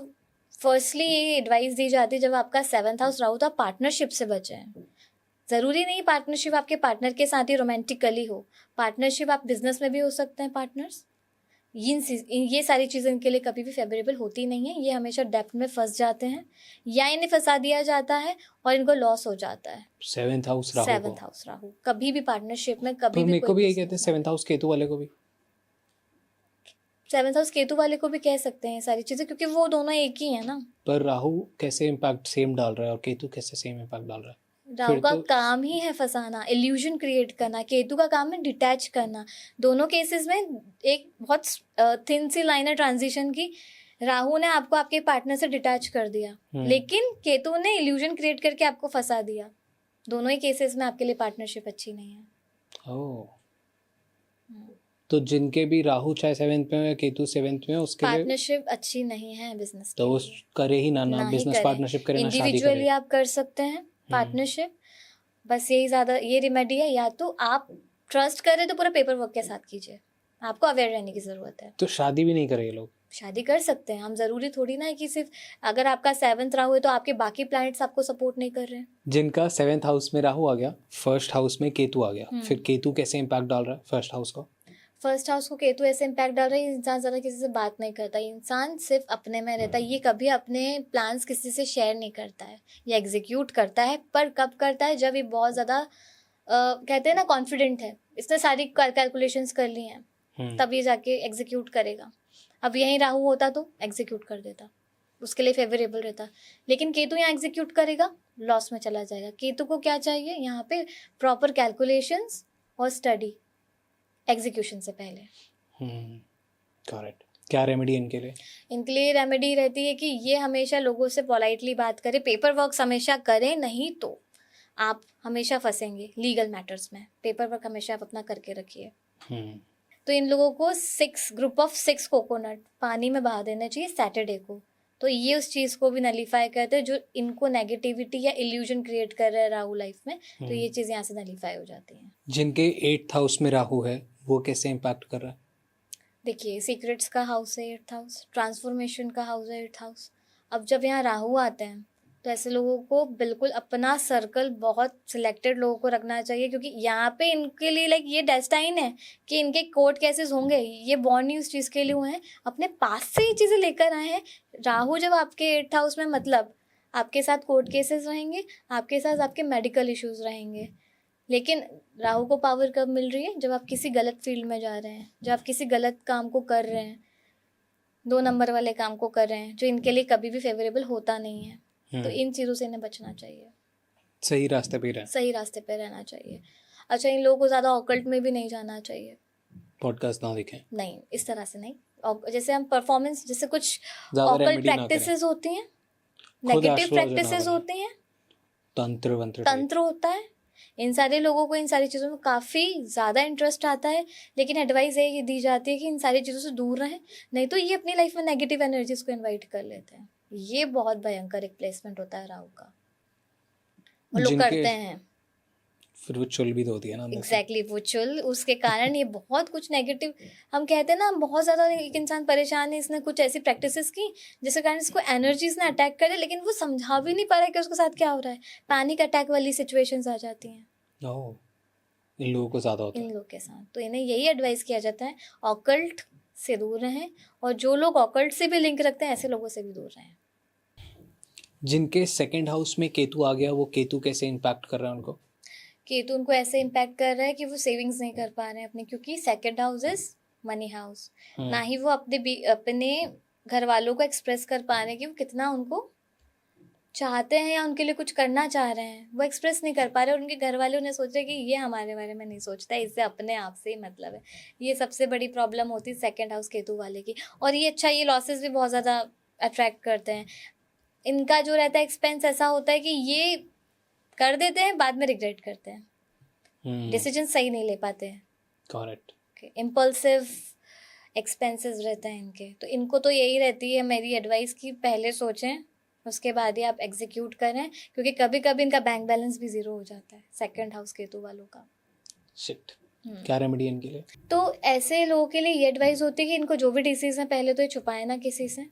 Speaker 3: फर्स्टली ये एडवाइस दी जाती है जब आपका 7th हाउस राहु तो आप पार्टनरशिप से बचें। ज़रूरी नहीं पार्टनरशिप आपके पार्टनर के साथ ही रोमांटिकली हो, पार्टनरशिप आप बिजनेस में भी हो सकते हैं पार्टनर्स। ये सारी चीज़ें इनके लिए कभी भी फेवरेबल होती नहीं है। ये हमेशा डेप्थ में फंस जाते हैं या इन्हें फंसा दिया जाता है और इनको लॉस हो जाता है।
Speaker 1: 7th हाउस राहु को?
Speaker 3: 7th हाउस राहु कभी भी पार्टनरशिप में कभी
Speaker 1: तो
Speaker 3: भी
Speaker 1: मेरे को भी यही कहते हैं 7th हाउस केतु वाले को भी।
Speaker 3: 7th हाउस केतु वाले को भी कह सकते हैं सारी चीज़ें, क्योंकि वो दोनों एक ही है ना।
Speaker 1: पर राहु कैसे इम्पैक्ट सेम डाल रहा है और केतु कैसे सेम इम्पैक्ट डाल रहा है?
Speaker 3: राहु
Speaker 1: फिर
Speaker 3: का
Speaker 1: तो-
Speaker 3: काम ही है फंसाना, इल्यूजन क्रिएट करना। केतु का काम है डिटैच करना। दोनों केसेस में एक बहुत थिन सी लाइन है ट्रांजिशन की। राहु ने आपको आपके पार्टनर से डिटैच कर दिया, लेकिन केतु ने इल्यूजन क्रिएट करके आपको फंसा दिया। दोनों ही केसेस में आपके लिए पार्टनरशिप अच्छी नहीं है।
Speaker 1: ओह, तो जिनके भी राहु चाहे 7th में हो या केतु 7th में हो उसके लिए
Speaker 3: पार्टनरशिप अच्छी नहीं है बिजनेस
Speaker 1: तो वो करे ही ना बिजनेस पार्टनरशिप करे ना शादी
Speaker 3: इंडिविजुअली
Speaker 1: करे।
Speaker 3: आप कर सकते हैं पार्टनरशिप, बस यही ज़्यादा ये रिमेडी है। या तो आप ट्रस्ट करें तो पूरा पेपर वर्क के साथ कीजिए, आपको अवेयर रहने की ज़रूरत है।
Speaker 1: तो शादी भी नहीं करे ये लोग?
Speaker 3: शादी कर सकते हैं हम, ज़रूरी थोड़ी ना है कि सिर्फ अगर आपका 7th राहु है तो आपके बाकी प्लैनेट्स आपको सपोर्ट नहीं कर रहे हैं।
Speaker 1: जिनका 7th हाउस में राहु आ गया, 1st हाउस में केतु आ गया, फिर केतु कैसे इम्पैक्ट डाल रहा है 1st हाउस को?
Speaker 3: फर्स्ट हाउस को केतु ऐसे इम्पैक्ट डाल रहा है, इंसान ज़्यादा किसी से बात नहीं करता, इंसान सिर्फ अपने में रहता है। ये कभी अपने प्लान्स किसी से शेयर नहीं करता है, ये एग्जीक्यूट करता है। पर कब करता है, जब ये बहुत ज़्यादा कहते हैं ना कॉन्फिडेंट है, इसने सारी कैलकुलेशंस कर ली हैं, तब ये जाके एग्जीक्यूट करेगा। अब यहीं राहु होता तो एग्जीक्यूट कर देता, उसके लिए फेवरेबल रहता। लेकिन केतु यहाँ एग्जीक्यूट करेगा, लॉस में चला जाएगा। केतु को क्या चाहिए यहाँ पे, प्रॉपर कैलकुलेशंस और स्टडी एग्जीक्यूशन से पहले।
Speaker 1: करेक्ट। क्या रेमेडी इनके लिए?
Speaker 3: इनके लिए रेमेडी रहती है कि ये हमेशा लोगों से पोलाइटली बात करें, पेपर वर्क हमेशा करें, नहीं तो आप हमेशा फंसेंगे लीगल मैटर्स में। पेपर वर्क हमेशा आप अपना करके रखिए। तो इन लोगों को 6 कोकोनट पानी में बहा देना चाहिए सैटरडे को। तो ये उस चीज़ को भी नलीफाई करते हैं जो इनको नेगेटिविटी या इल्यूजन क्रिएट कर रहा है राहु लाइफ में, तो ये चीज़ यहाँ से नलीफाई हो जाती हैं।
Speaker 1: जिनके 8th हाउस में राहु है वो कैसे इम्पैक्ट कर रहा है?
Speaker 3: देखिए, सीक्रेट्स का हाउस है 8th हाउस, ट्रांसफॉर्मेशन का हाउस है 8th हाउस। अब जब यहाँ राहु आते हैं तो ऐसे लोगों को बिल्कुल अपना सर्कल बहुत सिलेक्टेड लोगों को रखना चाहिए, क्योंकि यहाँ पे इनके लिए लाइक ये डेस्टाइन है कि इनके कोर्ट केसेस होंगे। ये बॉर्न ही उस चीज़ के लिए हुए हैं, अपने पास से ये चीज़ें लेकर आए हैं। राहु जब आपके 8th हाउस में, मतलब आपके साथ कोर्ट केसेस रहेंगे, आपके साथ आपके मेडिकल इश्यूज रहेंगे। लेकिन राहु को पावर कब मिल रही है, जब आप किसी गलत फील्ड में जा रहे हैं, जब आप किसी गलत काम को कर रहे हैं, 2 नंबर वाले काम को कर रहे हैं, जो इनके लिए कभी भी फेवरेबल होता नहीं है। तो इन चीज़ों से इन्हें बचना चाहिए,
Speaker 1: सही रास्ते पे रहना,
Speaker 3: सही रास्ते पे रहना चाहिए। अच्छा, इन लोगों को ज़्यादा ऑकल्ट में भी नहीं जाना चाहिए।
Speaker 1: पॉडकास्ट ना देखें,
Speaker 3: नहीं, इस तरह से नहीं। जैसे हम परफॉर्मेंस, जैसे कुछ
Speaker 1: ज़्यादा
Speaker 3: ऑकल्ट
Speaker 1: रेमेडी ना करें।
Speaker 3: प्रैक्टिसेस होती हैं,
Speaker 1: खुद
Speaker 3: नेगेटिव
Speaker 1: एस्ट्रोलॉजर ना
Speaker 3: प्रैक्टिसेस
Speaker 1: बने।
Speaker 3: होती हैं,
Speaker 1: तंत्र वंत्र
Speaker 3: तंत्र होता है। इन सारे लोगों को इन सारी चीज़ों में काफ़ी ज़्यादा इंटरेस्ट आता है, लेकिन एडवाइस ये दी जाती है कि इन सारी चीज़ों से दूर रहें, नहीं तो ये अपनी लाइफ में नेगेटिव एनर्जीज को इनवाइट कर लेते हैं। ये बहुत भयंकर एक प्लेसमेंट होता है राहु का, और लोग करते हैं।
Speaker 1: फिर वो चुल भी तो होती है ना अंदर से।
Speaker 3: एग्जैक्टली वो चुल, उसके कारण ये बहुत कुछ नेगेटिव, हम कहते हैं ना बहुत ज़्यादा एक इंसान परेशान है, इसने कुछ ऐसी प्रैक्टिसेस की जिसके कारण इसको एनर्जीज ने अटैक कर दिया, लेकिन वो समझा भी नहीं पा रहा है कि उसके साथ क्या हो रहा है। पैनिक अटैक वाली सिचुएशंस आ जाती हैं
Speaker 1: ओह, इन लोगों को ज़्यादा होता
Speaker 3: इन
Speaker 1: है।
Speaker 3: लोग के साथ। तो इन्हें यही एडवाइस किया जाता है ऑकल्ट से दूर रहें, और जो लोग ऑकल्ट से भी लिंक रखते हैं ऐसे लोगों से भी दूर रहें।
Speaker 1: जिनके सेकंड हाउस में केतु आ गया, वो केतु कैसे इम्पैक्ट कर रहा है उनको?
Speaker 3: केतु उनको ऐसे इम्पैक्ट कर रहा है कि वो सेविंग्स नहीं कर पा रहे हैं अपने, क्योंकि second house is money house. ना ही वो अपने घर वालों को एक्सप्रेस कर पा रहे हैं कि वो कितना उनको चाहते हैं या उनके लिए कुछ करना चाह रहे हैं, वो एक्सप्रेस नहीं कर पा रहे, और उनके घर वाले उन्हें सोच रहे हैं कि ये हमारे बारे में नहीं सोचता है, इससे अपने आप से ही मतलब है। ये सबसे बड़ी प्रॉब्लम होती है सेकंड हाउस केतु वाले की। और ये अच्छा, ये लॉसेस भी बहुत ज़्यादा अट्रैक्ट करते हैं। इनका जो रहता है एक्सपेंस ऐसा होता है कि ये कर देते हैं, बाद में रिग्रेट करते हैं, डिसीजन सही नहीं ले पाते हैं,
Speaker 1: करेक्ट।
Speaker 3: इम्पल्सिव एक्सपेंसेस रहते हैं इनके। तो इनको तो यही रहती है मेरी एडवाइस कि पहले सोचें, उसके बाद ही आप एग्जीक्यूट करें, क्योंकि कभी कभी इनका बैंक बैलेंस भी ज़ीरो हो जाता है सेकंड हाउस केतु वालों का।
Speaker 1: शिट, क्या रेमेडी इनके लिए?
Speaker 3: तो ऐसे लोगों के लिए ये एडवाइस होती है कि इनको जो भी डिसीज है पहले तो ये छुपाए ना, किसी से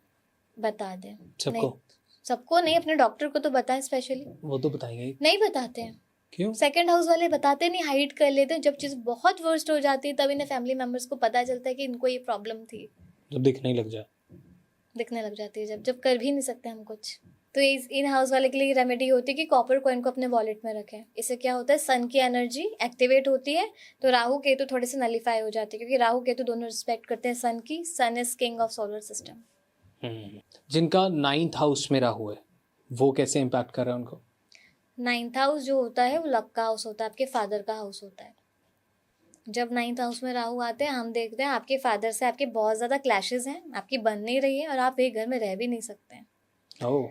Speaker 3: बता दें।
Speaker 1: सबको?
Speaker 3: सबको नहीं, अपने डॉक्टर को तो बताएं स्पेशली।
Speaker 1: वो तो बताएंगे ही।
Speaker 3: नहीं बताते हैं,
Speaker 1: क्यों?
Speaker 3: सेकंड हाउस वाले बताते नहीं, हाइड कर लेते हैं। जब चीज़ बहुत वर्स्ट हो जाती है तब इन्हें फैमिली मेम्बर्स को पता चलता है कि इनको ये प्रॉब्लम थी।
Speaker 1: जब दिखने लग जाए।
Speaker 3: दिखने लग जाती है जब जब कर भी नहीं सकते हम कुछ। तो इन हाउस वाले के लिए रेमेडी होती है कि कॉपर कॉइन को अपने वॉलेट में रखें। इससे क्या होता है, सन की एनर्जी एक्टिवेट होती है, तो राहु केतु थोड़े से नलीफाई हो जाते हैं, क्योंकि राहु केतु दोनों रिस्पेक्ट करते हैं सन की। Sun is king of solar system.
Speaker 1: जिनका 9th हाउस में राहु है, वो कैसे इम्पैक्ट कर रहा है उनको?
Speaker 3: 9th हाउस जो होता है वो लक का हाउस होता है, आपके फादर का हाउस होता है। जब 9th हाउस में राहु आते हैं, हम देखते हैं आपके फादर से आपके बहुत ज़्यादा क्लैशेस हैं, आपकी बन नहीं रही है, और आप एक घर में रह भी नहीं सकते हैं।
Speaker 1: ओह,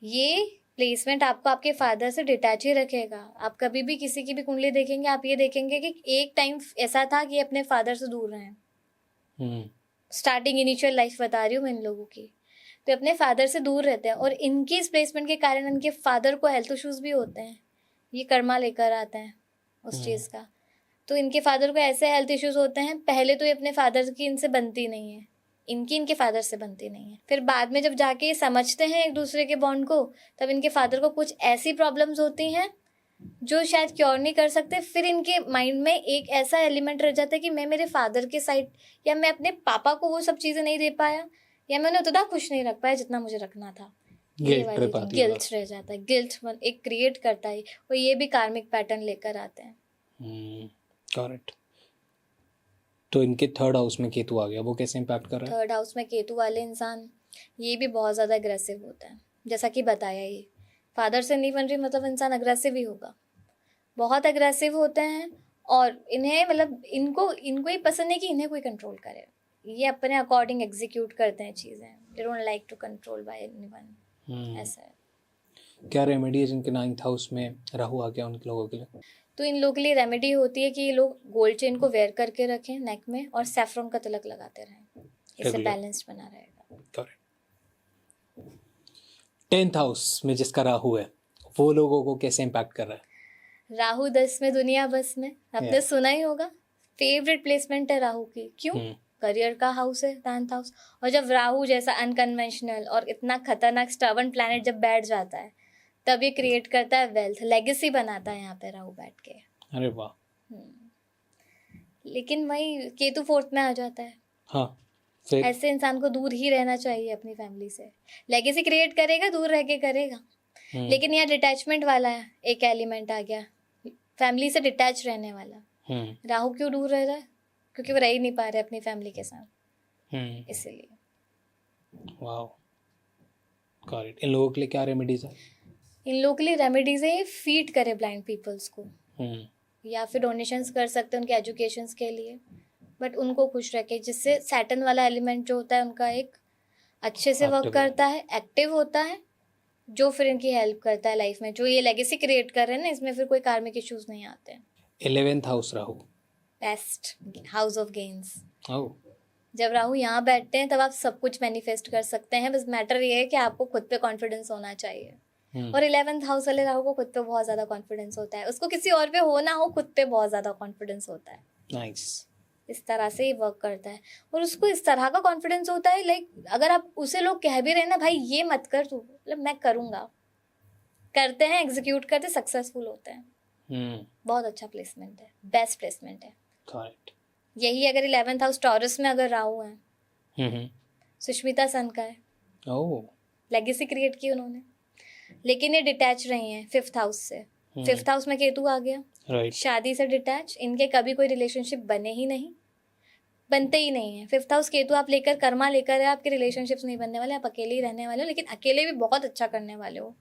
Speaker 3: ये प्लेसमेंट आपको आपके फादर से डिटैच ही रखेगा। आप कभी भी किसी की भी कुंडली देखेंगे, आप ये देखेंगे कि एक टाइम ऐसा था कि अपने फादर से दूर रहें। स्टार्टिंग इनिशियल लाइफ बता रही हूँ मैं इन लोगों की, तो अपने फादर से दूर रहते हैं, और इनकी इस प्लेसमेंट के कारण इनके फादर को हेल्थ इश्यूज भी होते हैं। ये कर्मा लेकर आते हैं उस चीज़ का। तो इनके फादर को ऐसे हेल्थ इश्यूज होते हैं, पहले तो ये अपने फादर की इनसे बनती नहीं है, इनके फादर से बनती नहीं है। फिर बाद में जब जाके ये समझते हैं एक दूसरे के बॉन्ड को, तब इनके फादर को कुछ ऐसी प्रॉब्लम्स होती हैं जो शायद क्योर नहीं कर सकते। फिर इनके माइंड में एक ऐसा एलिमेंट रह जाता है कि मैं मेरे फादर के साइड, या मैं अपने पापा को वो सब चीज़ें नहीं दे पाया, या मैं उन्हें उतना खुश नहीं रख पाया जितना मुझे रखना था। ये वाली गिल्ट रह जाता है, गिल्ट एक क्रिएट करता है, और ये भी कार्मिक पैटर्न लेकर आते हैं।
Speaker 1: करेक्ट। तो इनके 3rd हाउस में केतु आ गया, वो कैसे इम्पैक्ट कर रहा है?
Speaker 3: 3rd हाउस में केतु वाले इंसान ये भी बहुत ज़्यादा अग्रेसिव होता है, जैसा कि बताया। ये फादर से नहीं बन रही मतलब इंसान अग्रेसिव ही होगा, बहुत अग्रेसिव होते हैं। और इन्हें मतलब इनको ही पसंद नहीं कि इन्हें कोई कंट्रोल करे। ये अपने अकॉर्डिंग एग्जीक्यूट करते हैं चीज़ें, they don't like to control by anyone. ऐसा है।
Speaker 1: क्या रेमेडी है जिनके 9th हाउस में राहु आ गया उन लोगों के लिए?
Speaker 3: तो इन लोगों के लिए रेमेडी होती है कि ये लोग गोल्ड चेन को वेयर करके रखें नेक में, और सैफरन का तिलक लगाते रहें, इससे बैलेंस बना रहेगा।
Speaker 1: करेक्ट। 10th हाउस में जिसका राहु है, वो लोगों को कैसे इम्पैक्ट कर रहा है?
Speaker 3: राहु 10 में दुनिया बस में, आपने सुना ही होगा, फेवरेट प्लेसमेंट है राहु की। क्यों? करियर का हाउस है 10th हाउस। और जब राहु जैसा अनकन्वेंशनल और इतना खतरनाक स्टबर्न प्लैनेट जब बैठ जाता है, तब ये क्रिएट करता है वेल्थ, लेगेसी बनाता है यहाँ पे राहु बैठ के।
Speaker 1: अरे वाह।
Speaker 3: लेकिन वही केतु 4th में आ जाता है।
Speaker 1: हाँ, फिर
Speaker 3: ऐसे इंसान को दूर ही रहना चाहिए अपनी फैमिली से। लेगेसी क्रिएट करेगा, दूर रह के करेगा। लेकिन यहाँ डिटैचमेंट वाला एक एलिमेंट आ गया, फैमिली से डिटैच रहने वाला। राहु क्यों दूर रह रहा है? क्योंकि वो रह ही नहीं पा रहे अपनी फैमिली के साथ, इसीलिए।
Speaker 1: वाह, करेक्ट। इन लोगों के लिए क्या रेमेडीज है?
Speaker 3: इन लोगों के लिए रेमेडीज है, फीड करे ब्लाइंड पीपल्स को, या फिर डोनेशंस कर सकते हैं उनके एजुकेशंस के लिए, बट उनको खुश रखे, जिससे सैटर्न वाला एलिमेंट जो होता है उनका एक अच्छे से वर्क करता है, एक्टिव होता है, जो फिर इनकी हेल्प करता है लाइफ में। जो ये लेगेसी क्रिएट कर रहे हैं ना, इसमें फिर कोई कार्मिक इश्यूज नहीं आते हैं।
Speaker 1: 11th house Rahu,
Speaker 3: best house of gains.
Speaker 1: Oh,
Speaker 3: जब राहु यहाँ बैठते हैं तब आप सब कुछ मैनिफेस्ट कर सकते हैं। बस मैटर ये है कि आपको खुद पे कॉन्फिडेंस होना चाहिए। और 11th हाउस वाले राहु को खुद पे बहुत ज्यादा कॉन्फिडेंस होता है, उसको किसी और पे हो ना हो खुद पे बहुत ज्यादा कॉन्फिडेंस होता है।
Speaker 1: नाइस।
Speaker 3: इस तरह से ही वर्क करता है और उसको इस तरह का कॉन्फिडेंस होता है, लाइक अगर आप उसे लोग कह भी रहे ना भाई ये मत कर तू, मतलब मैं करूंगा, करते हैं, एग्जीक्यूट करते, सक्सेसफुल होते हैं। बहुत अच्छा प्लेसमेंट है, बेस्ट प्लेसमेंट है।
Speaker 1: करेक्ट।
Speaker 3: यही अगर 11th हाउस टॉरस में अगर राहु है, सुष्मिता सन का है,
Speaker 1: ओह,
Speaker 3: लेगेसी क्रिएट की उन्होंने, लेकिन ये डिटैच रही हैं 5th हाउस से। 5th हाउस में केतु आ गया,
Speaker 1: राइट।
Speaker 3: शादी से डिटैच, इनके कभी कोई रिलेशनशिप बने ही नहीं, बनते ही नहीं है। 5th हाउस केतु आप लेकर, कर्मा लेकर है, आपके रिलेशनशिप्स नहीं बनने वाले, आप अकेले ही रहने वाले हो, लेकिन अकेले भी बहुत अच्छा करने वाले हो।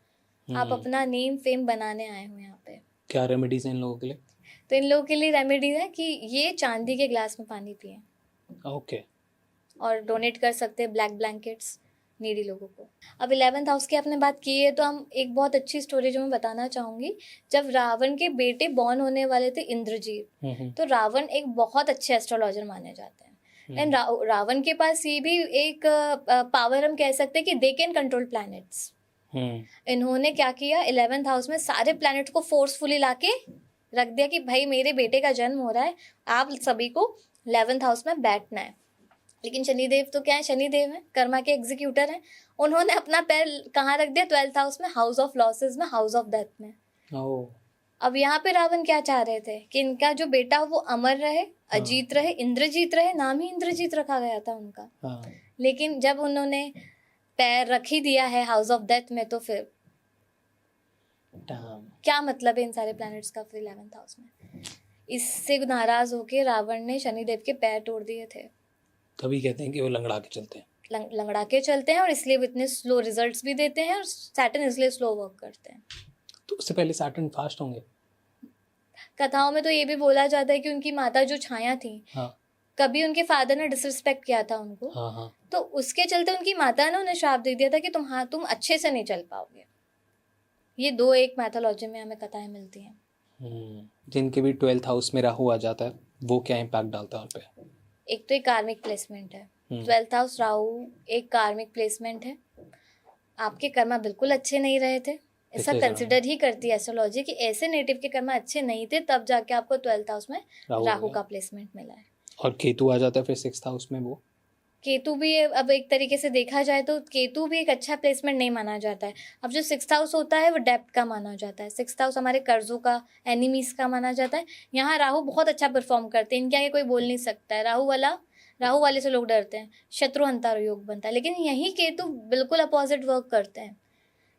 Speaker 3: आप अपना नेम फेम बनाने आए हो यहाँ पे।
Speaker 1: क्या रेमेडीज हैं इन लोगों के लिए?
Speaker 3: तो इन लोगों के लिए रेमेडी है कि ये चांदी के ग्लास में पानी पिए,
Speaker 1: ओके।
Speaker 3: और डोनेट कर सकते हैं ब्लैक ब्लैंकेट्स नीडी लोगों को। अब 11th हाउस की आपने बात की है तो हम एक बहुत अच्छी स्टोरी जो मैं बताना चाहूँगी, जब रावण के बेटे बॉर्न होने वाले थे इंद्रजीत, तो रावण एक बहुत अच्छे एस्ट्रोलॉजर माने जाते हैं। एंड रावण के पास ये भी एक पावर हम कह सकते हैं कि दे कैन कंट्रोल प्लैनेट्स। इन्होंने क्या किया, 11th हाउस में सारे प्लैनेट्स को फोर्सफुली लाके रख दिया कि भाई मेरे बेटे का जन्म हो रहा है, आप सभी को 11th हाउस में बैठना है। लेकिन शनिदेव तो क्या है, शनिदेव है, कर्मा के एग्जीक्यूटर हैं, उन्होंने अपना पैर कहाँ रख दिया, 12th हाउस में, हाउस ऑफ लॉसेस में, हाउस ऑफ डेथ में। अब यहाँ पे रावण क्या चाह रहे थे कि इनका जो बेटा हो वो अमर रहे, अजीत रहे, इंद्रजीत रहे, नाम ही इंद्रजीत रखा गया था उनका। लेकिन जब उन्होंने पैर रख ही दिया है हाउस ऑफ डेथ में, तो फिर क्या मतलब है इन सारे प्लैनेट्स का फिर 11th हाउस में। इससे नाराज होके रावण ने शनिदेव के पैर तोड़ दिए थे।
Speaker 1: तभी कहते हैं कि वो लंगड़ा के चलते हैं।
Speaker 3: लंगड़ा के चलते हैं, और इसलिए वो इतने स्लो रिजल्ट्स भी देते हैं, और सैटर्न इसलिए स्लो वर्क करते हैं।
Speaker 1: तो उससे पहले सैटर्न फास्ट होंगे।
Speaker 3: कथाओं में तो ये भी बोला जाता है कि उनकी माता जो छाया थी, कभी उनके फादर ने डिसरिस्पेक्ट किया था उनको, तो उसके चलते उनकी माता ने उन्हें श्राप दे दिया था कि तुम अच्छे से नहीं चल पाओगे। ये दो एक मैथोलॉजी में हमें कथाएं मिलती हैं।
Speaker 1: जिनके भी 12th हाउस में राहु आ जाता है वो क्या इम्पैक्ट डालता है उन पे?
Speaker 3: एक तो एक कार्मिक प्लेसमेंट है, 12th हाउस राहु एक कार्मिक प्लेसमेंट है। आपके कर्मा बिल्कुल अच्छे नहीं रहे थे, ऐसा कंसिडर ही करती है एस्ट्रोलॉजी कि ऐसे नेटिव के कर्मा अच्छे नहीं थे, तब जाके आपको 12th हाउस में राहु का प्लेसमेंट मिला है।
Speaker 1: और केतु आ जाता है फिर 6th हाउस में, वो
Speaker 3: केतु भी अब एक तरीके से देखा जाए तो केतु भी एक अच्छा प्लेसमेंट नहीं माना जाता है। अब जो 6th हाउस होता है वो डेप्थ का माना जाता है, 6th हाउस हमारे कर्जों का, एनिमीज का माना जाता है। यहाँ राहु बहुत अच्छा परफॉर्म करते हैं, इनके आगे कोई बोल नहीं सकता है। राहु वाले से लोग डरते हैं, शत्रुहंता योग बनता है। लेकिन यही केतु बिल्कुल अपोजिट वर्क करते हैं।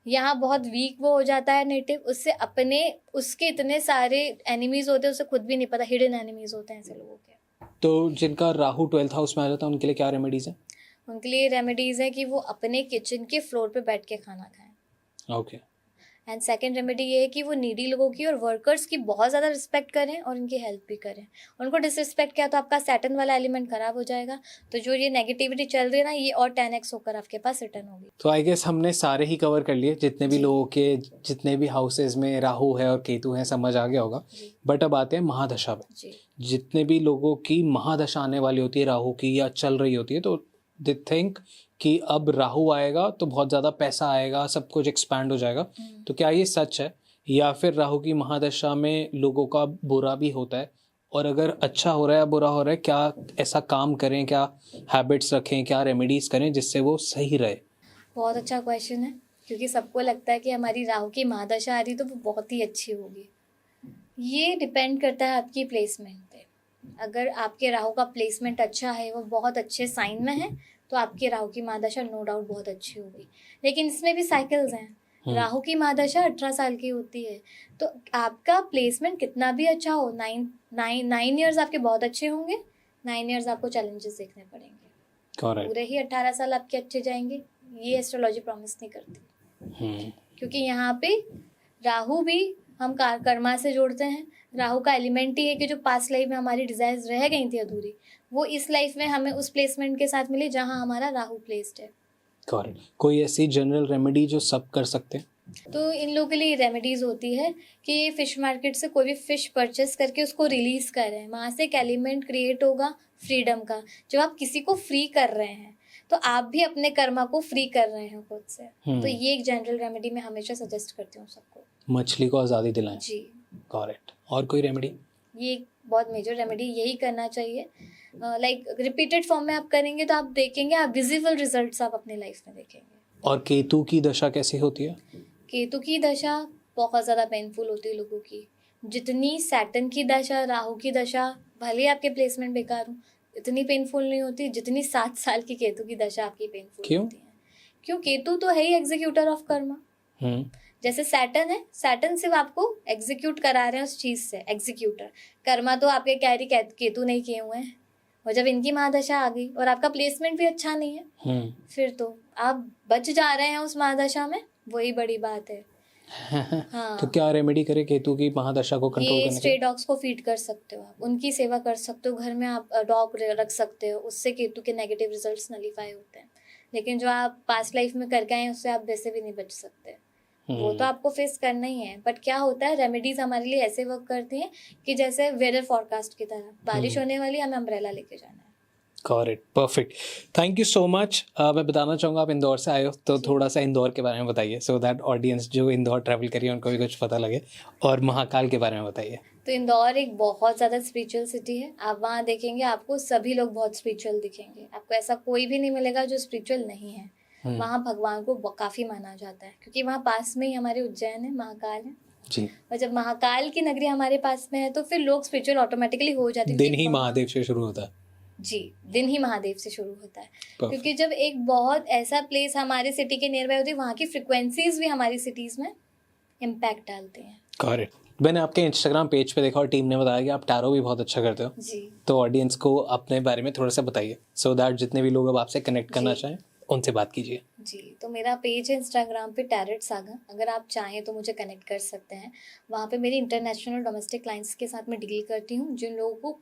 Speaker 3: यहाँ बहुत वीक वो हो जाता है नेटिव, उसके इतने सारे एनिमीज होते हैं, उसे खुद भी नहीं पता, हिडन एनिमीज होते हैं ऐसे लोगों के।
Speaker 1: तो जिनका राहु 12th हाउस में आ जाता है उनके लिए क्या रेमेडीज हैं?
Speaker 3: उनके लिए रेमेडीज है कि वो अपने किचन के फ्लोर पे बैठ के खाना खाएं।
Speaker 1: ओके।
Speaker 3: एंड सेकंड रेमेडी ये है कि वो नीडी लोगों की और वर्कर्स की बहुत ज़्यादा रिस्पेक्ट करें और उनकी हेल्प भी करें। उनको डिसरिस्पेक्ट किया तो आपका सैटर्न वाला एलिमेंट खराब हो जाएगा, तो जो ये नेगेटिविटी चल रही है ना, ये और 10x होकर आपके पास रिटर्न होगी।
Speaker 1: तो आई गेस हमने सारे ही कवर कर लिए, जितने भी लोगों के जितने भी हाउसेज में राहु है और केतु है, समझ आ गया होगा। बट अब आते हैं महादशा पे। जितने भी लोगों की महादशा आने वाली होती है राहु की या चल रही होती है, तो दे थिंक कि अब राहु आएगा तो बहुत ज़्यादा पैसा आएगा, सब कुछ एक्सपैंड हो जाएगा। तो क्या ये सच है, या फिर राहु की महादशा में लोगों का बुरा भी होता है? और अगर अच्छा हो रहा है या बुरा हो रहा है, क्या ऐसा काम करें, क्या हैबिट्स रखें, क्या रेमेडीज करें जिससे वो सही रहे?
Speaker 3: बहुत अच्छा क्वेश्चन है, क्योंकि सबको लगता है कि हमारी राहु की महादशा आ रही तो वो बहुत ही अच्छी होगी। ये डिपेंड करता है आपकी प्लेसमेंट पे। अगर आपके राहु का प्लेसमेंट अच्छा है, वो बहुत अच्छे साइन में है, तो आपकी राहु की महादशा नो डाउट बहुत अच्छी होगी। लेकिन इसमें भी साइकिल्स हैं। राहु की महादशा 18 साल की होती है, तो आपका प्लेसमेंट कितना भी अच्छा हो, 9 ईयर्स आपके बहुत अच्छे होंगे, 9 ईयर्स आपको चैलेंजेस देखने पड़ेंगे। पूरे ही 18 साल आपके अच्छे जाएंगे, ये एस्ट्रोलॉजी प्रॉमिस नहीं करती। क्योंकि यहाँ पे राहु भी हम कर्मा से जोड़ते हैं। राहु का एलिमेंट ही है कि जो पास्ट लाइफ में हमारी डिजायर्स रह गई थी अधूरी, वो इस लाइफ में हमें उस प्लेसमेंट के साथ मिली जहाँ हमारा राहु प्लेस्ड है। करेक्ट।
Speaker 1: कोई ऐसी जनरल रेमेडी जो सब कर सकते हैं?
Speaker 3: तो इन लोगों के लिए रेमेडीज होती है कि ये फिश मार्केट से कोई भी फिश परचेस करके उसको रिलीज करें। वहाँ से एक एलिमेंट क्रिएट होगा फ्रीडम का। जब आप किसी को फ्री कर रहे हैं, तो आप भी अपने कर्मा को फ्री कर रहे हो खुद से। तो ये एक जनरल रेमेडी मैं हमेशा सजेस्ट करती हूँ सबको।
Speaker 1: मछली को आज़ादी दिलाएं।
Speaker 3: जी,
Speaker 1: करेक्ट। और कोई रेमेडी?
Speaker 3: ये एक बहुत मेजर रेमेडी यही करना चाहिए। लाइक रिपीटेड फॉर्म में आप करेंगे तो आप देखेंगे, आप विजिबल रिजल्ट्स आप अपनी लाइफ में देखेंगे।
Speaker 1: और केतु की दशा कैसी होती है?
Speaker 3: केतु की दशा बहुत ज़्यादा पेनफुल होती है लोगों की। जितनी सैटर्न की दशा, राहु की दशा, भले आपके प्लेसमेंट बेकार हो, इतनी पेनफुल नहीं होती जितनी 7 साल की केतु की दशा आपकी पेनफुल
Speaker 1: क्यों?
Speaker 3: होती है। क्यों? केतु तो है ही एग्जीक्यूटर ऑफ कर्मा। जैसे सैटर्न है, सैटर्न सिर्फ आपको एग्जीक्यूट करा रहे हैं उस चीज़ से, एग्जीक्यूटर। कर्मा तो आपके कैरी केतु नहीं किए हुए हैं। और जब इनकी महादशा आ गई और आपका प्लेसमेंट भी अच्छा नहीं है, फिर तो आप बच जा रहे हैं उस महादशा में, वही बड़ी बात है। हाँ।
Speaker 1: तो क्या रेमेडी करे केतु की महादशा को कंट्रोल
Speaker 3: ये
Speaker 1: करने
Speaker 3: स्ट्रे
Speaker 1: के?
Speaker 3: डॉग्स को फीड कर सकते हो आप, उनकी सेवा कर सकते हो, घर में आप डॉग रख सकते हो, उससे केतु के नेगेटिव रिजल्ट्स नलीफाई होते हैं। लेकिन जो आप पास्ट लाइफ में करके आए हैं उससे आप वैसे भी नहीं बच सकते, वो तो आपको फेस करना ही है। बट क्या होता है, रेमेडीज हमारे लिए ऐसे वर्क करती हैं कि जैसे वेदर फॉरकास्ट की तरह, बारिश होने वाली, हमें अम्ब्रेला लेके जाना है।
Speaker 1: Correct, perfect, thank you so much. मैं बताना चाहूँगा आप इंदौर से आए हो, तो थोड़ा सा इंदौर के बारे में बताइए, सो दैट ऑडियंस जो इंदौर ट्रैवल करिए उनको भी कुछ पता लगे। और महाकाल के बारे में बताइए।
Speaker 3: तो इंदौर एक बहुत ज़्यादा स्पिरिचुअल सिटी है। आप वहाँ देखेंगे, आपको सभी लोग बहुत स्पिरिचुअल दिखेंगे, आपको ऐसा कोई भी नहीं मिलेगा जो स्पिरिचुअल नहीं है। वहाँ भगवान को काफ़ी माना जाता है, क्योंकि वहाँ पास में ही हमारे उज्जैन है, महाकाल है
Speaker 1: जी।
Speaker 3: और जब महाकाल की नगरी हमारे पास में है तो फिर लोग स्पिरिचुअल ऑटोमेटिकली हो जाते हैं।
Speaker 1: दिन ही महादेव से शुरू होता है।
Speaker 3: जी, दिन ही महादेव से शुरू होता है, क्योंकि जब एक बहुत ऐसा प्लेस हमारे सिटी के नियर बाय होती है, वहाँ की फ्रिक्वेंसीज भी हमारी सिटीज में इम्पैक्ट डालते हैं।
Speaker 1: करेक्ट। मैंने आपके इंस्टाग्राम पेज पे देखा और टीम ने बताया कि आप टैरो भी बहुत अच्छा करते हो।
Speaker 3: जी,
Speaker 1: तो ऑडियंस को अपने बारे में थोड़ा सा बताइए, सो दैट जितने भी लोग अब आपसे कनेक्ट करना चाहें उनसे बात कीजिए।
Speaker 3: जी, तो मेरा पेज है इंस्टाग्राम पे टैरेट सागा, अगर आप चाहें तो मुझे कनेक्ट कर सकते हैं। वहाँ पे मेरी इंटरनेशनल डोमेस्टिक क्लाइंट्स के साथ मैं डील करती हूँ, जिन लोगों को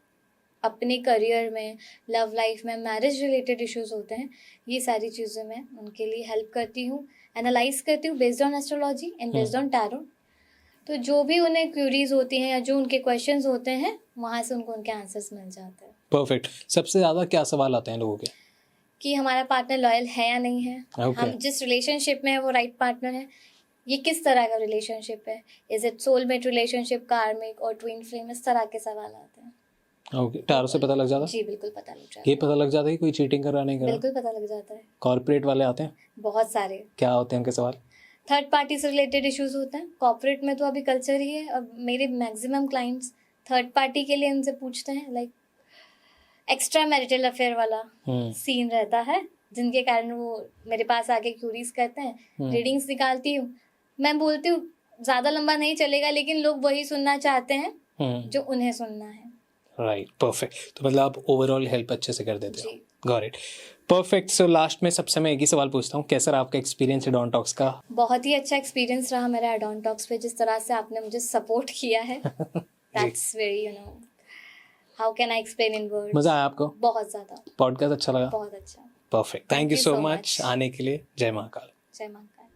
Speaker 3: अपने करियर में, लव लाइफ में, मैरिज रिलेटेड इश्यूज होते हैं, ये सारी चीज़ें मैं उनके लिए हेल्प करती हूँ, एनालाइज करती हूँ based on astrology and based on tarot. तो जो भी उन्हें क्यूरीज होती हैं या जो उनके क्वेश्चंस होते हैं, वहाँ से उनको उनके आंसर्स मिल जाते हैं।
Speaker 1: परफेक्ट। सबसे ज़्यादा क्या सवाल आते हैं लोगों के?
Speaker 3: कि हमारा पार्टनर लॉयल है या नहीं है,
Speaker 1: Okay.
Speaker 3: हम जिस रिलेशनशिप में है वो राइट पार्टनर है, ये किस तरह का रिलेशनशिप है, इज इट सोलमेट रिलेशनशिप, कार्मिक और ट्विन फ्लेम, इस तरह के सवाल आते हैं।
Speaker 1: ओके, टैरो से पता लग जाता है?
Speaker 3: जी बिल्कुल पता लग जाता
Speaker 1: ये पता लग जाता है कि कोई चीटिंग कर रहा नहीं कर
Speaker 3: है,
Speaker 1: रहा?
Speaker 3: बिल्कुल पता लग जाता है।
Speaker 1: कॉर्पोरेट वाले आते हैं?
Speaker 3: बहुत सारे।
Speaker 1: क्या होते हैं उनके सवाल?
Speaker 3: थर्ड पार्टी से रिलेटेड इश्यूज होते हैं। कॉर्पोरेट में तो अभी कल्चर ही है, अब मेरे मैक्सिमम क्लाइंट्स थर्ड पार्टी के लिए उनसे पूछते हैं, लाइक एक्स्ट्रा मैरिटल अफेयर वाला सीन रहता है, जिनके कारण वो मेरे पास आके क्यूरीज करते हैं, रीडिंग्स निकालती हूँ, मैं बोलती हूँ ज़्यादा लंबा नहीं चलेगा, लेकिन लोग वही सुनना चाहते हैं जो उन्हें सुनना है।
Speaker 1: Right, perfect. तो मतलब आप ओवरऑल हेल्प अच्छे से कर देते हो।
Speaker 3: जी।
Speaker 1: Got it, perfect. So last में सबसे मैं एक ही सवाल पूछता हूँ, कैसा रहा आपका एक्सपीरियंस एडॉन टॉक्स का?
Speaker 3: बहुत ही अच्छा एक्सपीरियंस रहा मेरा एडॉन टॉक्स पे, जिस तरह से आपने मुझे सपोर्ट किया है, that's very, how can I explain in words.
Speaker 1: मज़ा आया आपको?
Speaker 3: बहुत ज़्यादा।
Speaker 1: पॉडकास्ट अच्छा लगा?
Speaker 3: बहुत अच्छा।
Speaker 1: Perfect, thank you so much आने के लिए। जय महाकाल।
Speaker 3: जय महाकाल।